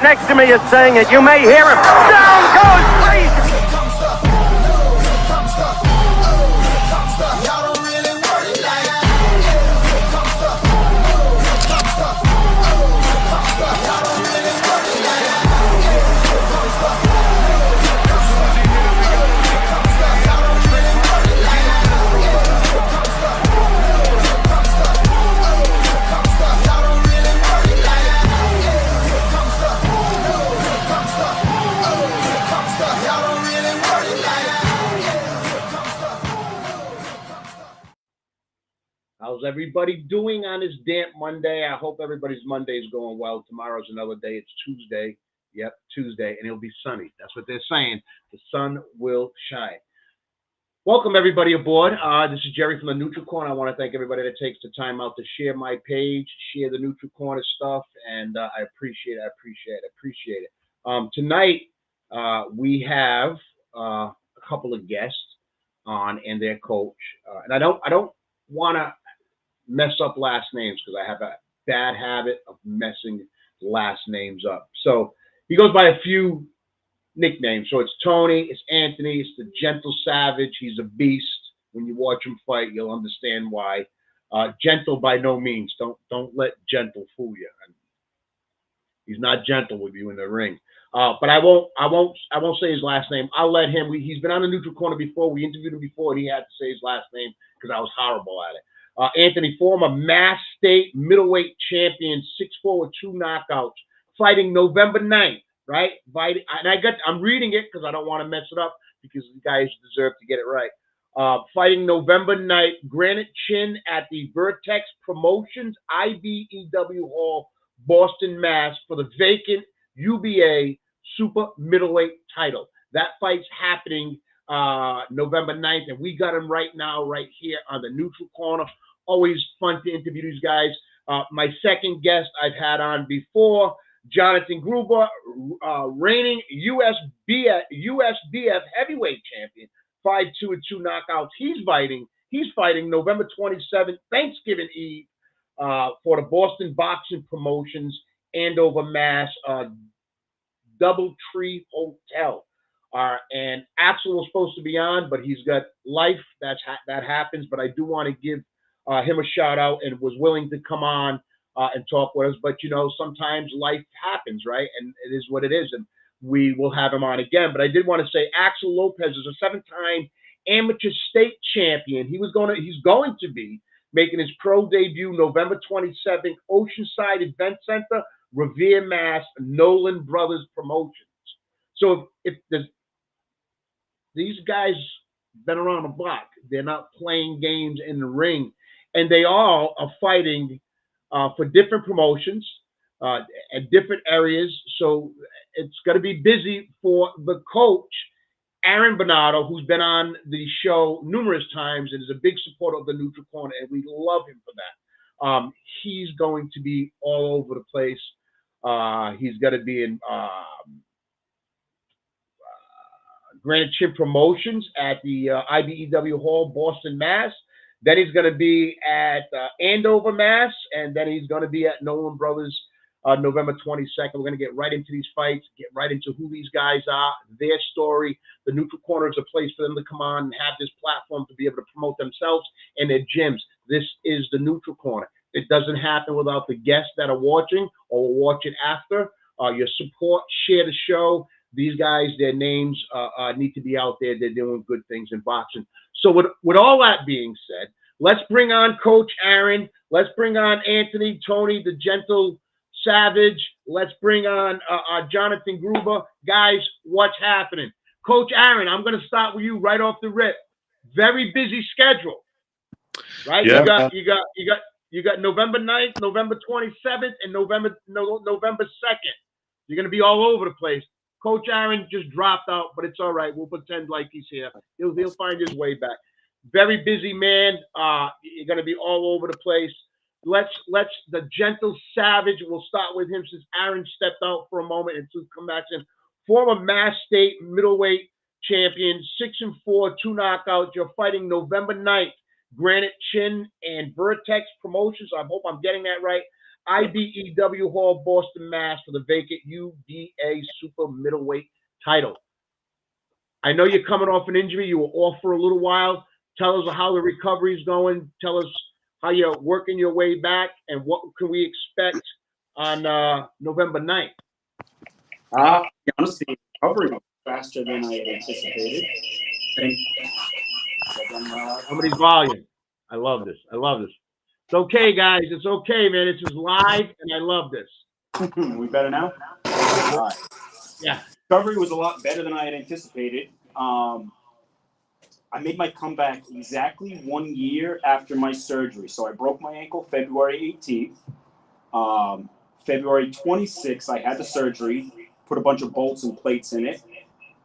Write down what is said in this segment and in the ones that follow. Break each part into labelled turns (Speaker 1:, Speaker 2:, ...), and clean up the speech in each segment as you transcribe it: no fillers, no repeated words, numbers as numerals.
Speaker 1: next to me is saying it. You may hear him. Down goes Frazier.
Speaker 2: How's everybody doing on this damp Monday? I hope everybody's Monday is going well. Tomorrow's another day. It's Tuesday. Yep, Tuesday, and it'll be sunny. That's what they're saying. The sun will shine. Welcome, everybody, aboard. This is Jerry from the Neutral Corner. I want to thank everybody that takes the time out to share my page, share the Neutral Corner stuff, and I appreciate it. Tonight, we have a couple of guests on and their coach. And I don't want to mess up last names because I have a bad habit of messing last names up. So he goes by a few nicknames. So it's Tony, it's Anthony, it's the Gentle Savage. He's a beast. When you watch him fight, you'll understand why. Gentle by no means. Don't let Gentle fool you. He's not gentle with you in the ring. But I won't say his last name. I'll let him. He's been on the Neutral Corner before. We interviewed him before, and he had to say his last name because I was horrible at it. Anthony, former Mass State middleweight champion, 6'4" with 2 knockouts, fighting November 9th, right? I'm reading it because I don't want to mess it up because the guys deserve to get it right. Fighting November 9th, Granite Chin at the Vertex Promotions IBEW Hall, Boston, Mass, for the vacant UBA super middleweight title. That fight's happening November 9th, and we got him right now, right here on the Neutral Corner. Always fun to interview these guys. My second guest I've had on before, Jonathan Gruber, reigning USBF heavyweight champion, 5'2" and 2 knockouts. He's fighting November 27th, Thanksgiving Eve, for the Boston Boxing Promotions, Andover, Mass, Doubletree Hotel. And Axel was supposed to be on, but he's got life. That happens. But I do want to give him a shout out and was willing to come on and talk with us. But, you know, sometimes life happens, right? And it is what it is. And we will have him on again. But I did want to say Axel Lopez is a 7-time amateur state champion. He's going to be making his pro debut November 27th, Oceanside Event Center, Revere, Mass, Nolan Brothers Promotions. So if these guys been around the block, they're not playing games in the ring, and they all are fighting for different promotions at different areas. So it's going to be busy for the coach, Aaron Bernardo, who's been on the show numerous times and is a big supporter of the Neutral Corner, and we love him for that. He's going to be all over the place. He's going to be in Granite Chin Promotions at the IBEW Hall, Boston, Mass. Then he's going to be at Andover, Mass. And then he's going to be at Nolan Brothers November 22nd. We're going to get right into these fights, get right into who these guys are, their story. The Neutral Corner is a place for them to come on and have this platform to be able to promote themselves and their gyms. This is the Neutral Corner. It doesn't happen without the guests that are watching or will watch it after. Your support, share the show. These guys, their names need to be out there. They're doing good things in boxing. So with all that being said, let's bring on Coach Aaron. Let's bring on Anthony, Tony, the Gentle Savage. Let's bring on Jonathan Gruber. Guys, what's happening? Coach Aaron, I'm going to start with you right off the rip. Very busy schedule, right? Yeah. You got November 9th, November 27th, and November 2nd. You're going to be all over the place. Coach Aaron just dropped out, but it's all right. We'll pretend like he's here. He'll find his way back. Very busy man. You're going to be all over the place. Let's the Gentle Savage. We'll start with him since Aaron stepped out for a moment and to come back in. Former Mass State middleweight champion, 6'4", 2 knockouts. You're fighting November 9th, Granite Chin and Vertex Promotions. I hope I'm getting that right. IBEW Hall, Boston, Mass. for the vacant UDA Super Middleweight title. I know you're coming off an injury. You were off for a little while. Tell us how the recovery's going. Tell us how you're working your way back, and what can we expect on November 9th?
Speaker 3: Honestly, recovery was faster than I had anticipated.
Speaker 2: Somebody's volume. I love this. I love this. It's okay, guys. It's okay, man. This is live, and I love this.
Speaker 3: We better now? All right.
Speaker 2: Yeah.
Speaker 3: Recovery was a lot better than I had anticipated. I made my comeback exactly 1 year after my surgery. So I broke my ankle February 18th. February 26th, I had the surgery, put a bunch of bolts and plates in it.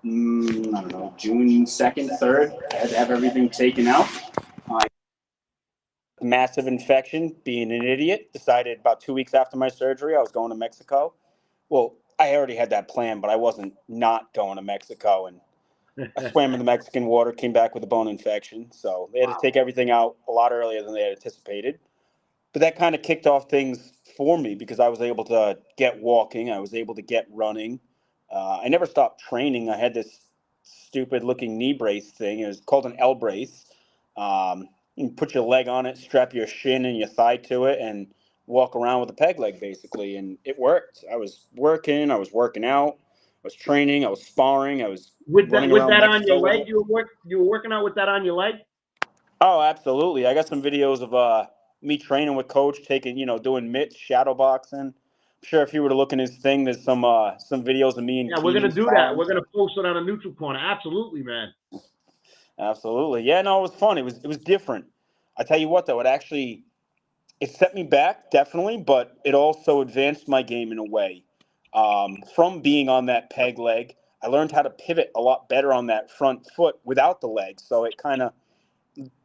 Speaker 3: I don't know, June 2nd, 3rd, I had to have everything taken out. Massive infection, being an idiot, decided about 2 weeks after my surgery I was going to Mexico. Well, I already had that plan, but I wasn't not going to Mexico. And I swam in the Mexican water, came back with a bone infection. So they had to take everything out a lot earlier than they had anticipated. But that kind of kicked off things for me because I was able to get walking. I was able to get running. I never stopped training. I had this stupid looking knee brace thing. It was called an L brace. You put your leg on it, strap your shin and your thigh to it, and walk around with a peg leg basically. And it worked. I was working. I was working out. I was training. I was sparring. I was running around
Speaker 2: that on your
Speaker 3: Mexico with
Speaker 2: leg,
Speaker 3: it.
Speaker 2: you were working out with that on your leg?
Speaker 3: Oh, absolutely. I got some videos of me training with coach, doing mitts, shadow boxing. I'm sure if you were to look in his thing, there's some videos of me and
Speaker 2: Yeah, we're
Speaker 3: Keenan
Speaker 2: gonna do that.
Speaker 3: sparring.
Speaker 2: We're gonna post it on a neutral corner. Absolutely, man.
Speaker 3: Absolutely. Yeah, no, it was fun. It was different. I tell you what though, it set me back definitely, but it also advanced my game in a way. From being on that peg leg, I learned how to pivot a lot better on that front foot without the leg. So it kind of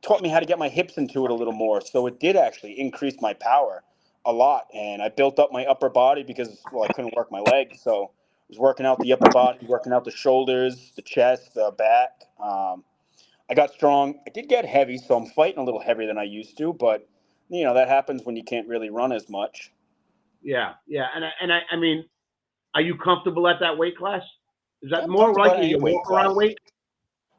Speaker 3: taught me how to get my hips into it a little more. So it did actually increase my power a lot. And I built up my upper body because, well, I couldn't work my legs. So I was working out the upper body, working out the shoulders, the chest, the back. I got strong. I did get heavy, so I'm fighting a little heavier than I used to. But, that happens when you can't really run as much.
Speaker 2: Yeah, yeah. I mean, are you comfortable at that weight class? Is that
Speaker 3: I'm
Speaker 2: more
Speaker 3: comfortable
Speaker 2: like
Speaker 3: at any
Speaker 2: your
Speaker 3: weight
Speaker 2: walk around
Speaker 3: class.
Speaker 2: weight?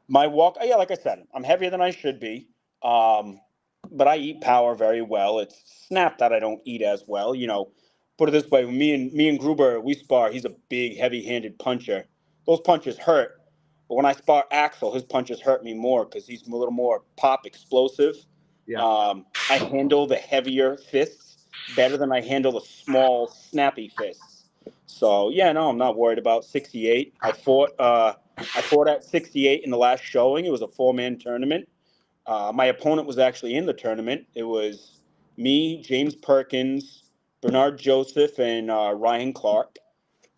Speaker 3: My walk, yeah, like I said, I'm heavier than I should be. But I eat power very well. It's snap that I don't eat as well. Put it this way: me and Gruber, we spar. He's a big, heavy-handed puncher. Those punches hurt. But when I spar Axel, his punches hurt me more because he's a little more pop explosive.
Speaker 2: Yeah.
Speaker 3: I handle the heavier fists better than I handle the small, snappy fists. So yeah, no, I'm not worried about 68. I fought at 68 in the last showing. It was a 4-man tournament. My opponent was actually in the tournament. It was me, James Perkins, Bernard Joseph, and Ryan Clark.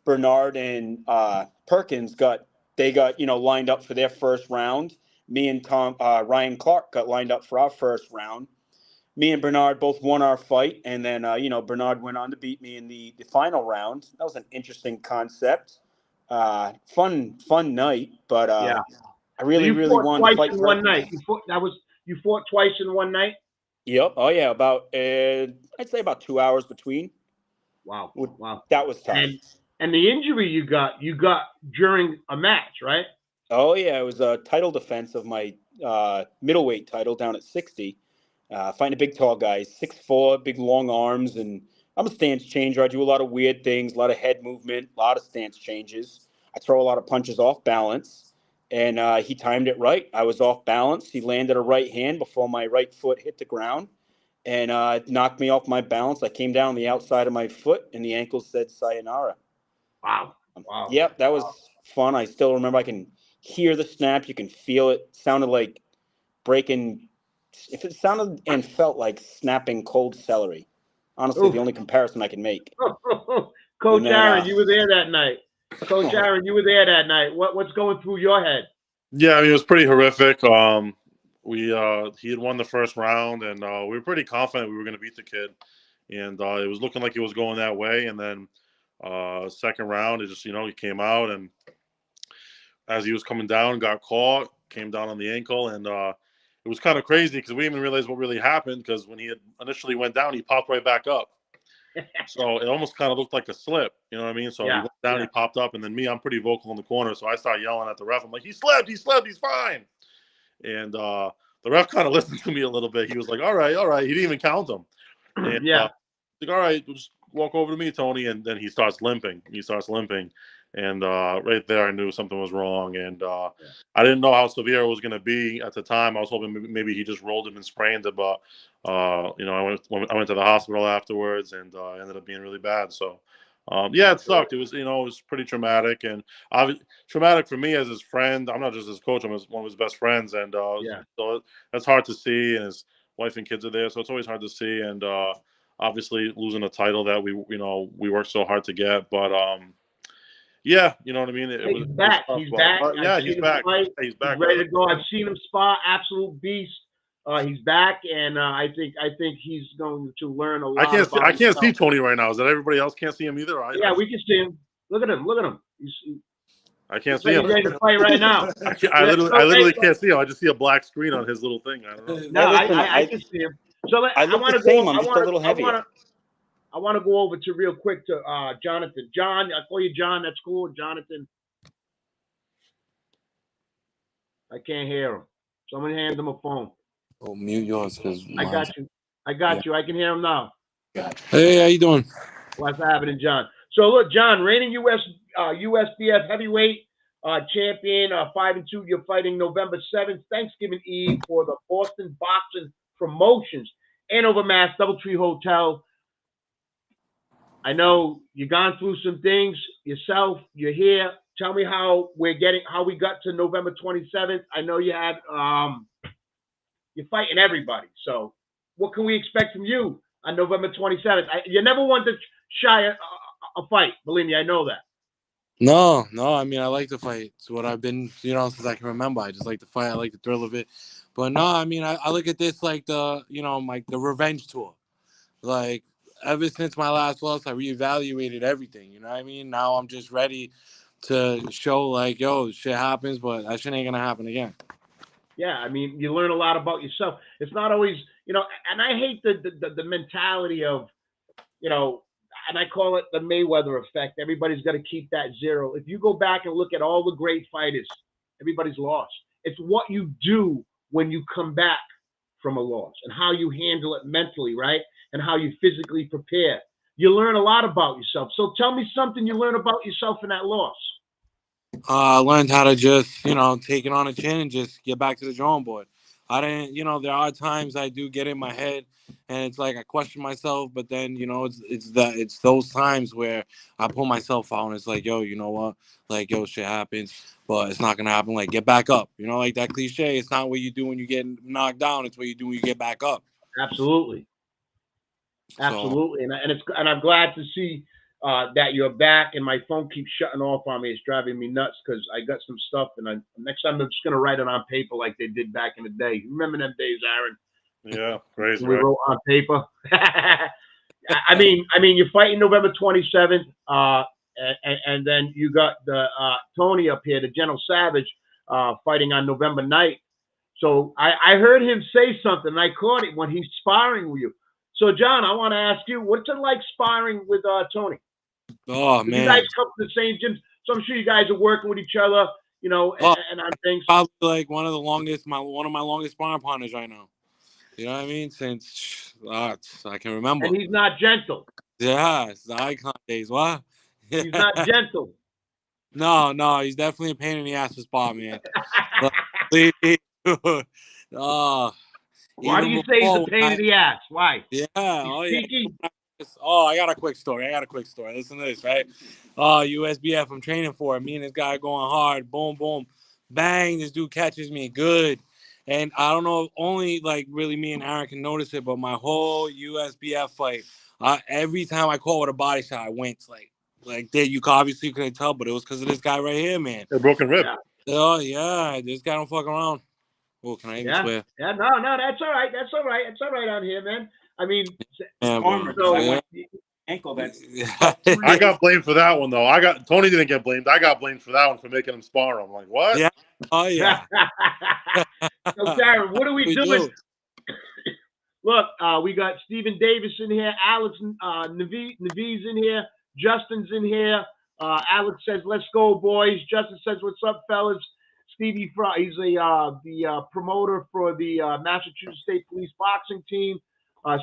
Speaker 3: Bernard and Perkins got lined up for their first round. Me and Ryan Clark got lined up for our first round. Me and Bernard both won our fight, and then Bernard went on to beat me in the final round. That was an interesting concept. Fun night, but
Speaker 2: Yeah.
Speaker 3: I
Speaker 2: So
Speaker 3: really,
Speaker 2: you
Speaker 3: really
Speaker 2: fought
Speaker 3: wanted to
Speaker 2: twice
Speaker 3: fight
Speaker 2: in one
Speaker 3: Perkins.
Speaker 2: night. You fought twice in one night?
Speaker 3: Yep. Oh yeah. About I'd say about 2 hours between.
Speaker 2: Wow. Wow.
Speaker 3: That was tough.
Speaker 2: And the injury you got during a match, right?
Speaker 3: Oh yeah, it was a title defense of my middleweight title down at 60. Fighting a big tall guy, 6'4", big long arms, and I'm a stance changer. I do a lot of weird things, a lot of head movement, a lot of stance changes. I throw a lot of punches off balance, and he timed it right. I was off balance. He landed a right hand before my right foot hit the ground, and knocked me off my balance. I came down on the outside of my foot, and the ankle said sayonara.
Speaker 2: Wow. Wow.
Speaker 3: Yep, that was fun. I still remember. I can hear the snap. You can feel it. Sounded like breaking. If it sounded and felt like snapping cold celery, honestly,
Speaker 2: Oof.
Speaker 3: the only comparison I can make.
Speaker 2: Coach
Speaker 3: And then,
Speaker 2: Aaron, you were there that night. Coach Aaron, you were there that night. What's going through your head?
Speaker 4: Yeah, I mean, it was pretty horrific. He had won the first round, and we were pretty confident we were going to beat the kid, and it was looking like it was going that way. And then second round, it just he came out, and as he was coming down, got caught, came down on the ankle, and it was kind of crazy because we didn't even realize what really happened. Because when he had initially went down, he popped right back up, So it almost kind of looked like a slip. You know what I mean? So he went down, he popped up, and then me, I'm pretty vocal in the corner, so I start yelling at the ref. I'm like, he slipped, he's fine. And the ref kind of listened to me a little bit. He was like, all right. He didn't even count him. And like, all right, just walk over to me, Tony. And then he starts limping. And right there, I knew something was wrong. And I didn't know how severe it was going to be at the time. I was hoping maybe he just rolled it and sprained it. But, you know, I went to the hospital afterwards, and it ended up being really bad. So, yeah, it sucked. It was, you know, it was pretty traumatic. And traumatic for me as his friend. I'm not just his coach. I'm one of his best friends. And so that's hard to see. And his wife and kids are there. So it's always hard to see. And obviously losing a title that we worked so hard to get. But, yeah, you know what I mean.
Speaker 2: He's back. He's back.
Speaker 4: Yeah, he's back. He's back.
Speaker 2: He's ready to go. I've seen him spar, absolute beast. He's back, and I think he's going to learn a lot.
Speaker 4: I can't see Tony right now. Is that everybody else can't see him either?
Speaker 2: We can see him. Look at him.
Speaker 4: I can't see him.
Speaker 2: He's ready to play right now.
Speaker 4: I literally can't see him. I just see a black screen on his little thing. I don't know.
Speaker 2: No, I can see him. So
Speaker 3: I look the same. I'm just a little heavier.
Speaker 2: I want to go over to real quick to Jonathan. John, I call you John. That's cool. Jonathan. I can't hear him. Someone hand him a phone.
Speaker 5: Oh, mute yours, because
Speaker 2: I got you. I can hear him now.
Speaker 5: Hey, how you doing?
Speaker 2: What's happening, John? So look, John, reigning USBF heavyweight champion, 5-2. You're fighting November 7th, Thanksgiving Eve, for the Boston Boxing Promotions, Andover, Mass, DoubleTree Hotel. I know you've gone through some things yourself. You're here. Tell me how we got to November 27th. I know you had you're fighting everybody. So what can we expect from you on November 27th? You never want to shy a fight. Believe me, I know that.
Speaker 5: No. I mean, I like to fight. It's what I've been, since I can remember. I just like to fight. I like the thrill of it. But no, I mean, I look at this like the revenge tour. Like, ever since my last loss, I reevaluated everything. You know what I mean? Now I'm just ready to show, like, yo, shit happens, but that shit ain't gonna happen again.
Speaker 2: Yeah, I mean, you learn a lot about yourself. It's not always, and I hate the mentality of, and I call it the Mayweather effect. Everybody's got to keep that zero. If you go back and look at all the great fighters, everybody's lost. It's what you do when you come back from a loss and how you handle it mentally, right? And how you physically prepare. You learn a lot about yourself. So tell me something you learned about yourself in that loss.
Speaker 5: I learned how to just, take it on the chin and just get back to the drawing board. I didn't, there are times I do get in my head and it's like I question myself, but then, it's those times where I pull myself out and it's like, yo, you know what? Like, yo, shit happens, but it's not going to happen. Like, get back up. Like that cliche. It's not what you do when you get knocked down. It's what you do when you get back up.
Speaker 2: Absolutely. Absolutely. And I'm glad to see that you're back, and my phone keeps shutting off on me. It's driving me nuts because I got some stuff, and next time I'm just going to write it on paper like they did back in the day. Remember them days, Aaron?
Speaker 4: Yeah, crazy.
Speaker 2: We wrote on paper. I mean, you're fighting November 27th, and then you got the Tony up here, the Gentle Savage, fighting on November 9th. So I heard him say something, and I caught it when he's sparring with you. So, John, I want to ask you, what's it like sparring with Tony?
Speaker 5: Oh, man.
Speaker 2: You guys come to the same gym, so I'm sure you guys are working with each other, and on things.
Speaker 5: Probably like one of my longest sparring partners right now. You know what I mean? Since I can remember.
Speaker 2: And he's not gentle.
Speaker 5: Yeah, it's the icon days. What?
Speaker 2: He's not gentle.
Speaker 5: No, he's definitely a pain in the ass to spar, man.
Speaker 2: Why do you say he's a pain in the ass? Why?
Speaker 5: Yeah.
Speaker 2: Sneaky?
Speaker 5: I got a quick story. Listen to this, right? USBF, I'm training for it. Me and this guy going hard. Boom, boom. Bang, this dude catches me good. And I don't know, only like really me and Aaron can notice it, but my whole USBF fight, every time I caught with a body shot, I went like that. You obviously couldn't tell, but it was because of this guy right here, man.
Speaker 4: A broken rib.
Speaker 5: Oh, yeah. This guy don't fuck around. Oh, can I even swear?
Speaker 2: Yeah, no, that's all right. That's all right. It's all right on here, man. I mean,
Speaker 3: ankle. That's.
Speaker 4: I got blamed for that one though. Tony didn't get blamed. I got blamed for that one for making him spar. I'm like, what?
Speaker 5: Yeah. Oh yeah.
Speaker 2: So, Darren, what are we doing? Look, we got Stephen Davis in here, Alex Navee's in here, Justin's in here. Alex says, "Let's go, boys." Justin says, "What's up, fellas?" Stevie Fry, he's the promoter for the Massachusetts State Police boxing team.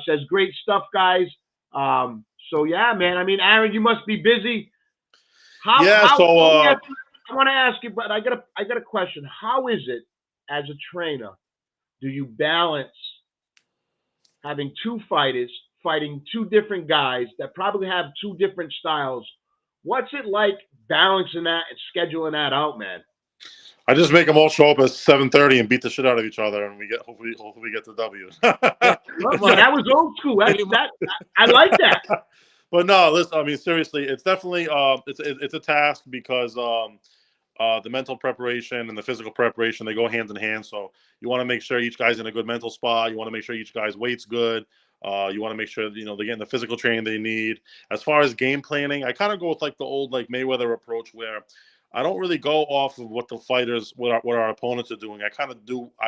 Speaker 2: Says, "Great stuff, guys." So yeah, man. I mean, Aaron, you must be busy.
Speaker 4: Yeah. So
Speaker 2: I want to ask you, but I got a question. How is it as a trainer? Do you balance having two fighters fighting two different guys that probably have two different styles? What's it like balancing that and scheduling that out, man?
Speaker 4: I just make them all show up at 7:30 and beat the shit out of each other, and we get hopefully we get the W.
Speaker 2: Yeah, that was old school. I like that.
Speaker 4: But no, listen. I mean, seriously, it's definitely it's a task because the mental preparation and the physical preparation, they go hand in hand. So you want to make sure each guy's in a good mental spot. You want to make sure each guy's weight's good. You want to make sure they're getting the physical training they need. As far as game planning, I kind of go with like the old Mayweather approach where I don't really go off of what the fighters, what our opponents are doing. I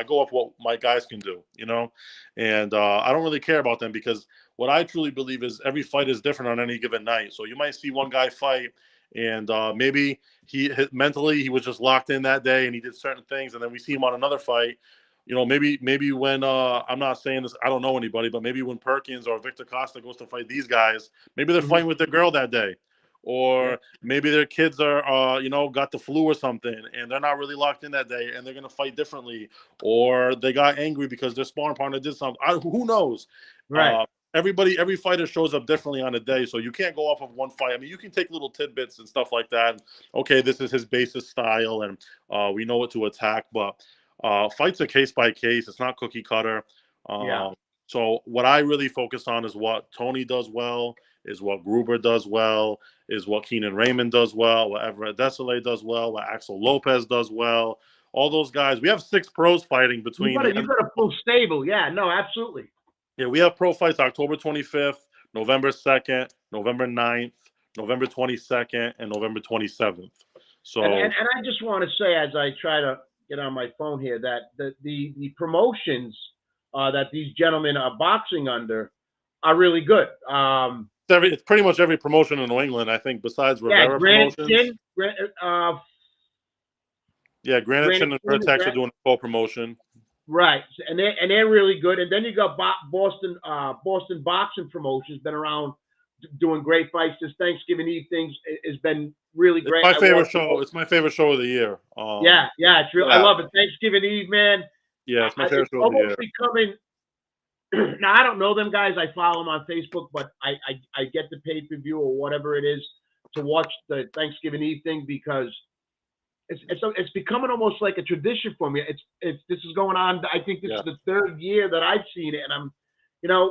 Speaker 4: go off what my guys can do, and I don't really care about them because what I truly believe is every fight is different on any given night. So you might see one guy fight and maybe mentally he was just locked in that day and he did certain things, and then we see him on another fight. Maybe when I'm not saying this, I don't know anybody, but maybe when Perkins or Victor Costa goes to fight these guys, maybe they're fighting with their girl that day. Or maybe their kids are, got the flu or something, and they're not really locked in that day, and they're going to fight differently. Or they got angry because their sparring partner did something. Who knows?
Speaker 2: Right.
Speaker 4: Every fighter shows up differently on a day, so you can't go off of one fight. I mean, you can take little tidbits and stuff like that. And, okay, this is his basis style, and we know what to attack. But fights are case by case. It's not cookie cutter. So what I really focus on is what Tony does well, is what Gruber does well, is what Keenan Raymond does well, what Everett Desalegn does well, what Axel Lopez does well. All those guys. We have 6 pros fighting between.
Speaker 2: You got a full stable. Yeah, no, absolutely.
Speaker 4: Yeah, we have pro fights October 25th, November 2nd, November 9th, November 22nd, and November 27th. So,
Speaker 2: and I just want to say, as I try to get on my phone here, that the promotions that these gentlemen are boxing under are really good.
Speaker 4: It's pretty much every promotion in New England, I think, besides Rivera Promotions. Granite Chin and Vertex are doing a co-promotion.
Speaker 2: Right, and they're really good. And then you got Boston Boxing Promotions, been around doing great fights. This Thanksgiving Eve thing has been really great.
Speaker 4: It's my favorite show. It's my favorite show of the year.
Speaker 2: Yeah, it's real. I love it. Thanksgiving Eve, man.
Speaker 4: Yeah, it's my favorite show of the year.
Speaker 2: Becoming. Now I don't know them guys. I follow them on Facebook, but I get the pay-per-view or whatever it is to watch the Thanksgiving Eve thing because it's becoming almost like a tradition for me. This is going on. I think this is the 3rd year that I've seen it, and I'm,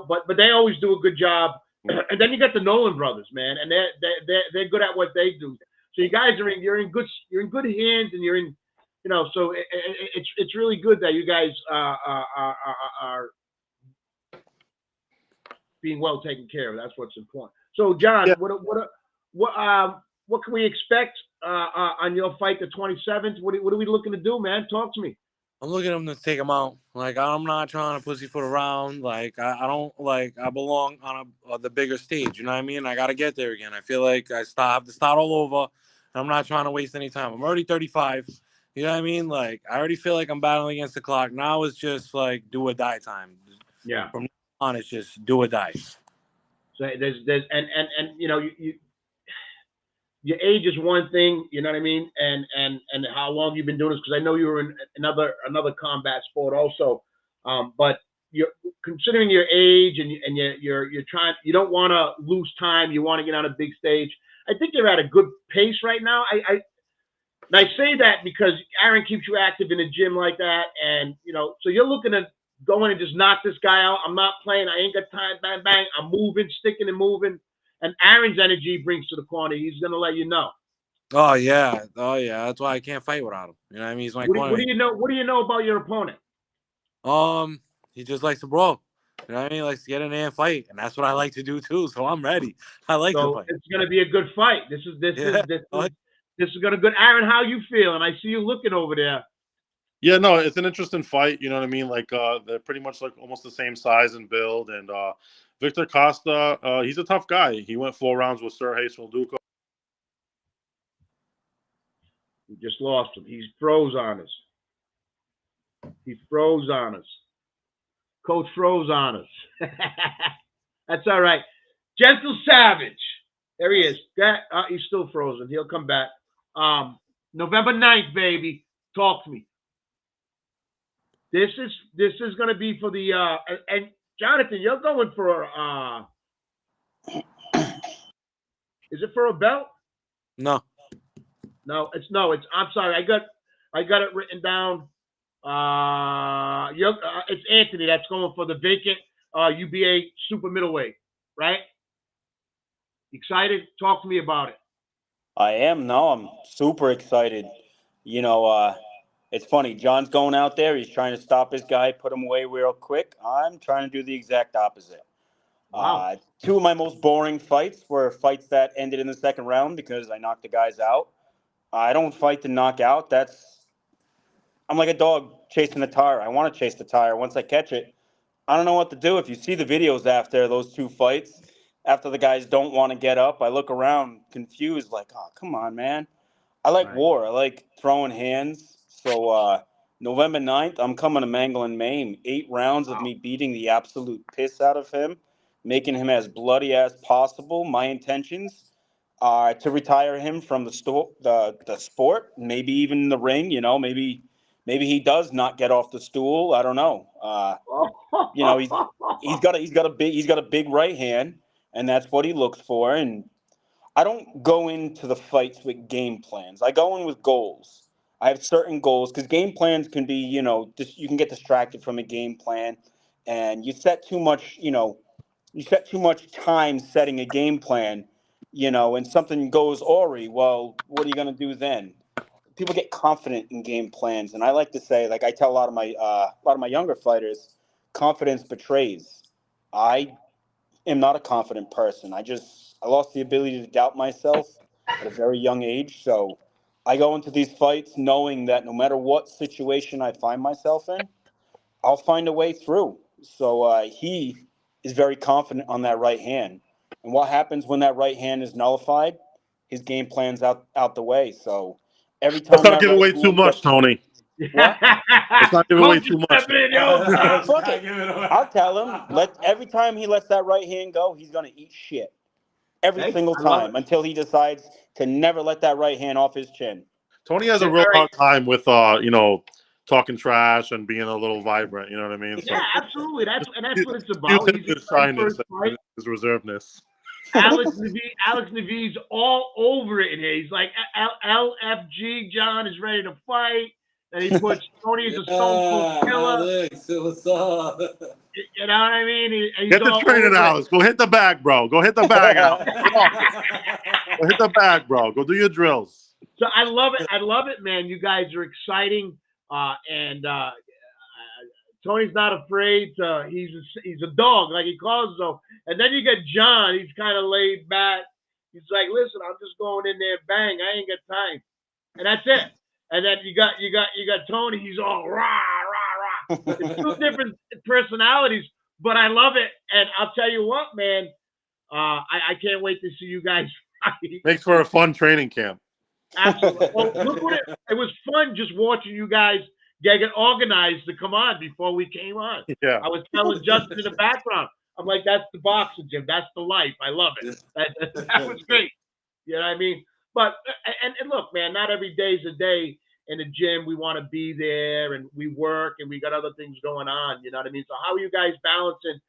Speaker 2: but they always do a good job. And then you got the Nolan brothers, man, and they're good at what they do. So you guys you're in good hands, and you're in, so it's really good that you guys are being well taken care of. That's what's important. So, John, what can we expect on your fight the 27th? What are we looking to do, man? Talk to me.
Speaker 5: I'm looking at him to take him out. Like, I'm not trying to pussyfoot around. Like, I don't I belong on the bigger stage. You know what I mean? I got to get there again. I feel like I have to start all over. And I'm not trying to waste any time. I'm already 35. You know what I mean? Like, I already feel like I'm battling against the clock. Now it's just like do or die time.
Speaker 2: Yeah.
Speaker 5: From now on, it's just do or die.
Speaker 2: So there's your age is one thing, you know what I mean, and how long you've been doing this, because I know you were in another combat sport also, but you're considering your age and you're trying, you don't want to lose time, you want to get on a big stage. I think you're at a good pace right now. I say that because Aaron keeps you active in the gym like that, and so you're looking to go in and just knock this guy out. I'm not playing. I ain't got time. Bang bang. I'm moving, sticking and moving. And Aaron's energy brings to the corner. He's gonna let you know.
Speaker 5: Oh yeah. That's why I can't fight without him. You know what I mean? He's my corner.
Speaker 2: What do you know? What do you know about your opponent?
Speaker 5: He just likes to brawl. You know what I mean? He likes to get in there and fight, and that's what I like to do too. So I'm ready. I like to fight.
Speaker 2: It's gonna be a good fight. This is gonna good. Aaron, how you feel? And I see you looking over there.
Speaker 4: Yeah, no, it's an interesting fight. You know what I mean? Like they're pretty much like almost the same size and build. And Victor Costa, he's a tough guy. He went 4 rounds with Sergey Smolduko.
Speaker 2: We just lost him. He froze on us. He froze on us. Coach froze on us. That's all right. Gentle Savage. There he is. He's still frozen. He'll come back. November 9th, baby. Talk to me. This is going to be for the and Jonathan, you're going for is it for a belt?
Speaker 5: No.
Speaker 2: No, it's I'm sorry. I got it written down. It's Anthony that's going for the vacant UBA super middleweight, right? Excited? Talk to me about it.
Speaker 3: I am. No, I'm super excited. You know, it's funny. John's going out there. He's trying to stop his guy, put him away real quick. I'm trying to do the exact opposite.
Speaker 2: Wow.
Speaker 3: Two of my most boring fights were fights that ended in the second round because I knocked the guys out. I don't fight to knock out. I'm like a dog chasing a tire. I want to chase the tire. Once I catch it, I don't know what to do. If you see the videos after those two fights, after the guys don't want to get up, I look around confused, like, oh, come on, man. I like
Speaker 2: Right.
Speaker 3: war. I like throwing hands. So November 9th, I'm coming to Mangle and Maine. 8 rounds of
Speaker 2: Wow.
Speaker 3: me beating the absolute piss out of him, making him as bloody as possible. My intentions are to retire him from the sport, maybe even the ring. You know, maybe he does not get off the stool. I don't know. You know, he's got a big right hand, and that's what he looks for. And I don't go into the fights with game plans. I go in with goals. I have certain goals because game plans can be, you can get distracted from a game plan, and you set too much time setting a game plan, and something goes awry. Well, what are you going to do then? People get confident in game plans, and I like to say, like I tell a lot of my younger fighters, confidence betrays. I am not a confident person. I lost the ability to doubt myself at a very young age. So I go into these fights knowing that no matter what situation I find myself in, I'll find a way through. So he is very confident on that right hand. And what happens when that right hand is nullified? His game plan's out the way. So every
Speaker 4: Let's
Speaker 3: time
Speaker 4: not
Speaker 3: that
Speaker 4: give
Speaker 3: right
Speaker 4: away too
Speaker 3: hand
Speaker 4: much,
Speaker 3: gets
Speaker 4: Tony.
Speaker 3: what?
Speaker 4: Let's not give away
Speaker 2: Coach
Speaker 4: too
Speaker 2: is
Speaker 4: much.
Speaker 2: stepping in, yo.
Speaker 3: Fuck it. I'll tell him. Every time he lets that right hand go, he's gonna eat shit. Every
Speaker 2: Hey,
Speaker 3: single
Speaker 2: I love it.
Speaker 3: time until he decides to never let that right hand off his chin.
Speaker 4: Tony has a
Speaker 2: All
Speaker 4: real
Speaker 2: right.
Speaker 4: hard time with talking trash and being a little vibrant. You know what I mean?
Speaker 2: Yeah,
Speaker 4: So
Speaker 2: absolutely. That's what it's
Speaker 4: use
Speaker 2: about.
Speaker 4: him
Speaker 2: He's
Speaker 4: his
Speaker 2: excited for
Speaker 4: shyness
Speaker 2: his fight.
Speaker 4: and his reservedness.
Speaker 2: Alex Navee's all over it in here. He's like, LFG John is ready to fight. And he puts Tony as a stone cold killer.
Speaker 5: Alex, what's up?
Speaker 2: You know what I mean? He's
Speaker 4: Get the
Speaker 2: all
Speaker 4: training,
Speaker 2: over it.
Speaker 4: Alex. Go hit the bag, bro. Go hit the bag, Alex. Get off it. Go hit the bag, bro. Go do your drills.
Speaker 2: So I love it. I love it, man. You guys are exciting. And Tony's not afraid. He's a dog, like he calls himself. And then you get John. He's kind of laid back. He's like, listen, I'm just going in there, bang. I ain't got time, and that's it. And then you got Tony. He's all rah rah rah. It's two different personalities, but I love it. And I'll tell you what, man. I can't wait to see you guys fight.
Speaker 4: Makes for a fun training camp.
Speaker 2: Absolutely. Well, look what it was fun just watching you guys get organized to come on before we came on.
Speaker 4: Yeah.
Speaker 2: I was telling Justin in the background. I'm like, that's the boxing gym. That's the life. I love it. That was great. You know what I mean? But and look, man, not every day's a day in the gym. We want to be there, and we work, and we got other things going on. You know what I mean? So how are you guys balancing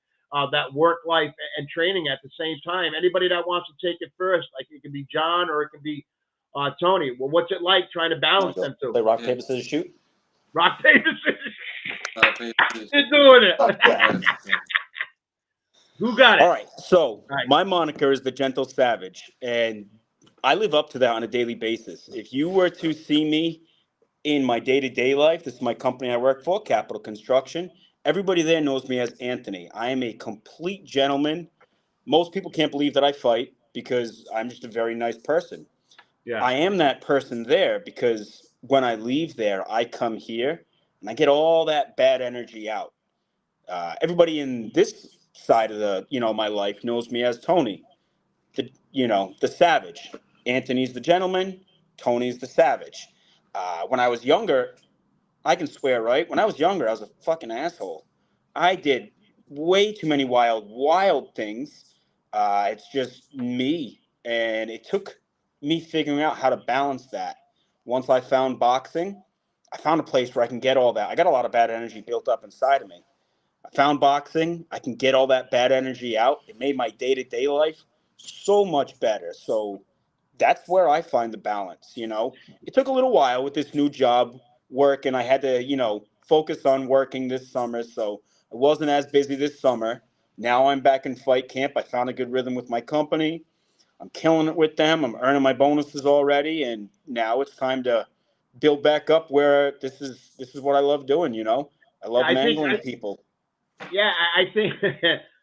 Speaker 2: that work life and training at the same time? Anybody that wants to take it first, like it could be John or it could be Tony. Well, what's it like trying to balance them two?
Speaker 3: Play rock, paper, scissors, shoot.
Speaker 2: Rock, paper, scissors. You're doing it. Who got it?
Speaker 3: All right. So
Speaker 2: All right.
Speaker 3: my moniker is the Gentle Savage, and I live up to that on a daily basis. If you were to see me in my day-to-day life, this is my company I work for, Capital Construction. Everybody there knows me as Anthony. I am a complete gentleman. Most people can't believe that I fight because I'm just a very nice person.
Speaker 2: Yeah.
Speaker 3: I am that person there because when I leave there, I come here and I get all that bad energy out. Everybody in this side of my life knows me as Tony, the savage. Anthony's the gentleman, Tony's the savage. When I was younger, I can swear, right? When I was younger, I was a fucking asshole. I did way too many wild things. It's just me. And it took me figuring out how to balance that. Once I found boxing, I found a place where I can get all that. I got a lot of bad energy built up inside of me. I found boxing. I can get all that bad energy out. It made my day-to-day life so much better. So that's where I find the balance. It took a little while with this new job work, and I had to, focus on working this summer. So I wasn't as busy this summer. Now I'm back in fight camp. I found a good rhythm with my company. I'm killing it with them. I'm earning my bonuses already, and now it's time to build back up where this is what I love doing. I love mangling people.
Speaker 2: Yeah, I think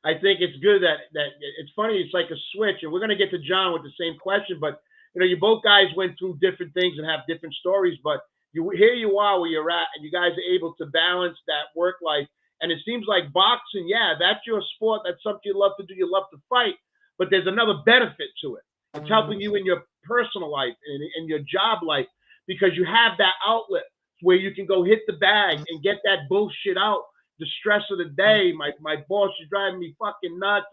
Speaker 2: I think it's good that it's funny. It's like a switch, and we're gonna get to John with the same question. But you both guys went through different things and have different stories. But here you are where you're at, and you guys are able to balance that work life. And it seems like boxing, yeah, that's your sport. That's something you love to do. You love to fight. But there's another benefit to it. It's helping you in your personal life and in your job life because you have that outlet where you can go hit the bag and get that bullshit out. The stress of the day, my boss is driving me fucking nuts.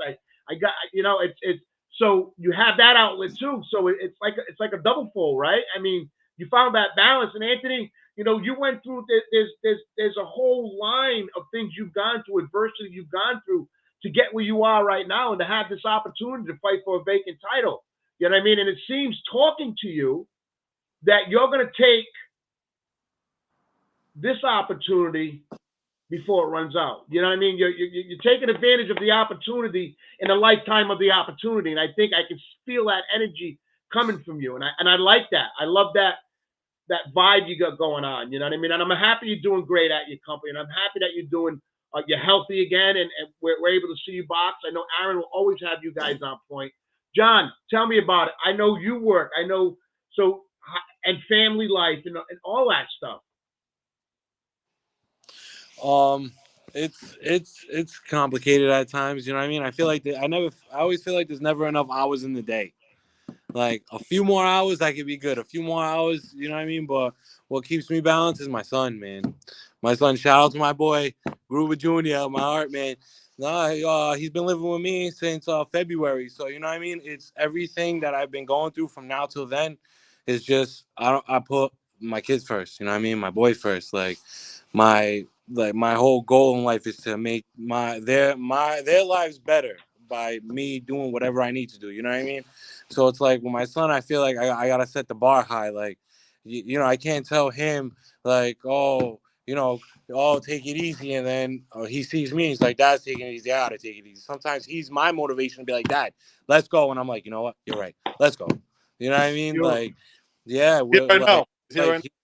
Speaker 2: I got it's so you have that outlet too. So it's like a double fold, right? I mean, you found that balance. And Anthony, you went through there's a whole line of things you've gone through, adversity you've gone through to get where you are right now and to have this opportunity to fight for a vacant title. You know what I mean? And it seems talking to you that you're gonna take this opportunity before it runs out. You know what I mean? You're taking advantage of the opportunity in a lifetime of the opportunity. And I think I can feel that energy coming from you. And I like that. I love that vibe you got going on. You know what I mean? And I'm happy you're doing great at your company. And I'm happy that you're healthy again and we're able to see you box. I know Aaron will always have you guys on point. John, tell me about it. I know you work. I know and family life and all that stuff.
Speaker 5: It's complicated at times. You know what I mean? I feel like I always feel like there's never enough hours in the day. Like a few more hours, I could be good. A few more hours, you know what I mean? But what keeps me balanced is my son, man. My son, shout out to my boy, Gruber Jr., my heart, man. He's been living with me since February. So, you know what I mean? It's everything that I've been going through from now till then. It's just, I put my kids first, you know what I mean? My boys first. My whole goal in life is to make their lives better by me doing whatever I need to do. You know what I mean? So it's like with my son, I feel like I gotta set the bar high. Like, I can't tell him like, take it easy, and then he sees me, and he's like, Dad's taking it easy. I gotta take it easy. Sometimes he's my motivation to be like, Dad, let's go, and I'm like, you know what? You're right. Let's go. You know what I mean? Like, yeah,
Speaker 4: I know.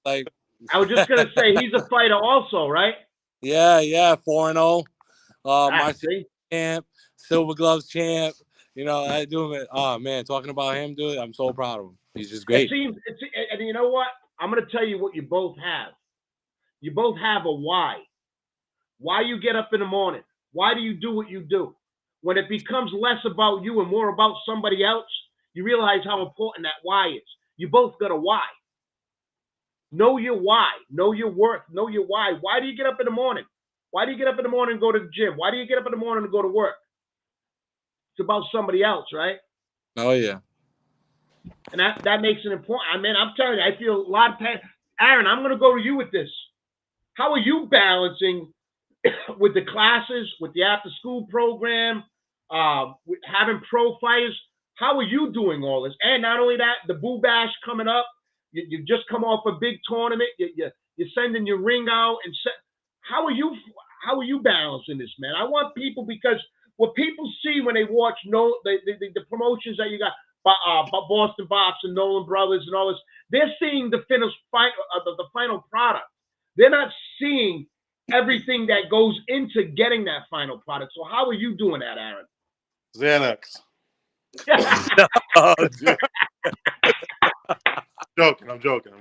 Speaker 5: Like,
Speaker 2: I was just gonna say he's a fighter also, right?
Speaker 5: Yeah, 4-0. My
Speaker 2: see?
Speaker 5: champ, Silver Gloves champ. I do it. Oh man, talking about him, dude, I'm so proud of him. He's just great.
Speaker 2: And you know what? I'm gonna tell you what you both have. You both have a why. Why you get up in the morning? Why do you do what you do? When it becomes less about you and more about somebody else, you realize how important that why is. You both got a why. Know your why. Know your worth. Know your why. Why do you get up in the morning? Why do you get up in the morning and go to the gym? Why do you get up in the morning and go to work? It's about somebody else, right?
Speaker 5: Oh, yeah.
Speaker 2: And that makes it important. I mean, I'm telling you, I feel a lot of pain. Aaron, I'm going to go to you with this. How are you balancing with the classes, with the after-school program, with having pro fighters? How are you doing all this? And not only that, the Boo Bash coming up. You just come off a big tournament. You're sending your ring out. How are you balancing this, man? I want people, because what people see when they watch the promotions that you got, Boston Box and Nolan Brothers and all this, they're seeing the final product. They're not seeing everything that goes into getting that final product. So how are you doing that, Aaron?
Speaker 4: Xanax.
Speaker 5: Oh, dude.
Speaker 4: I'm joking.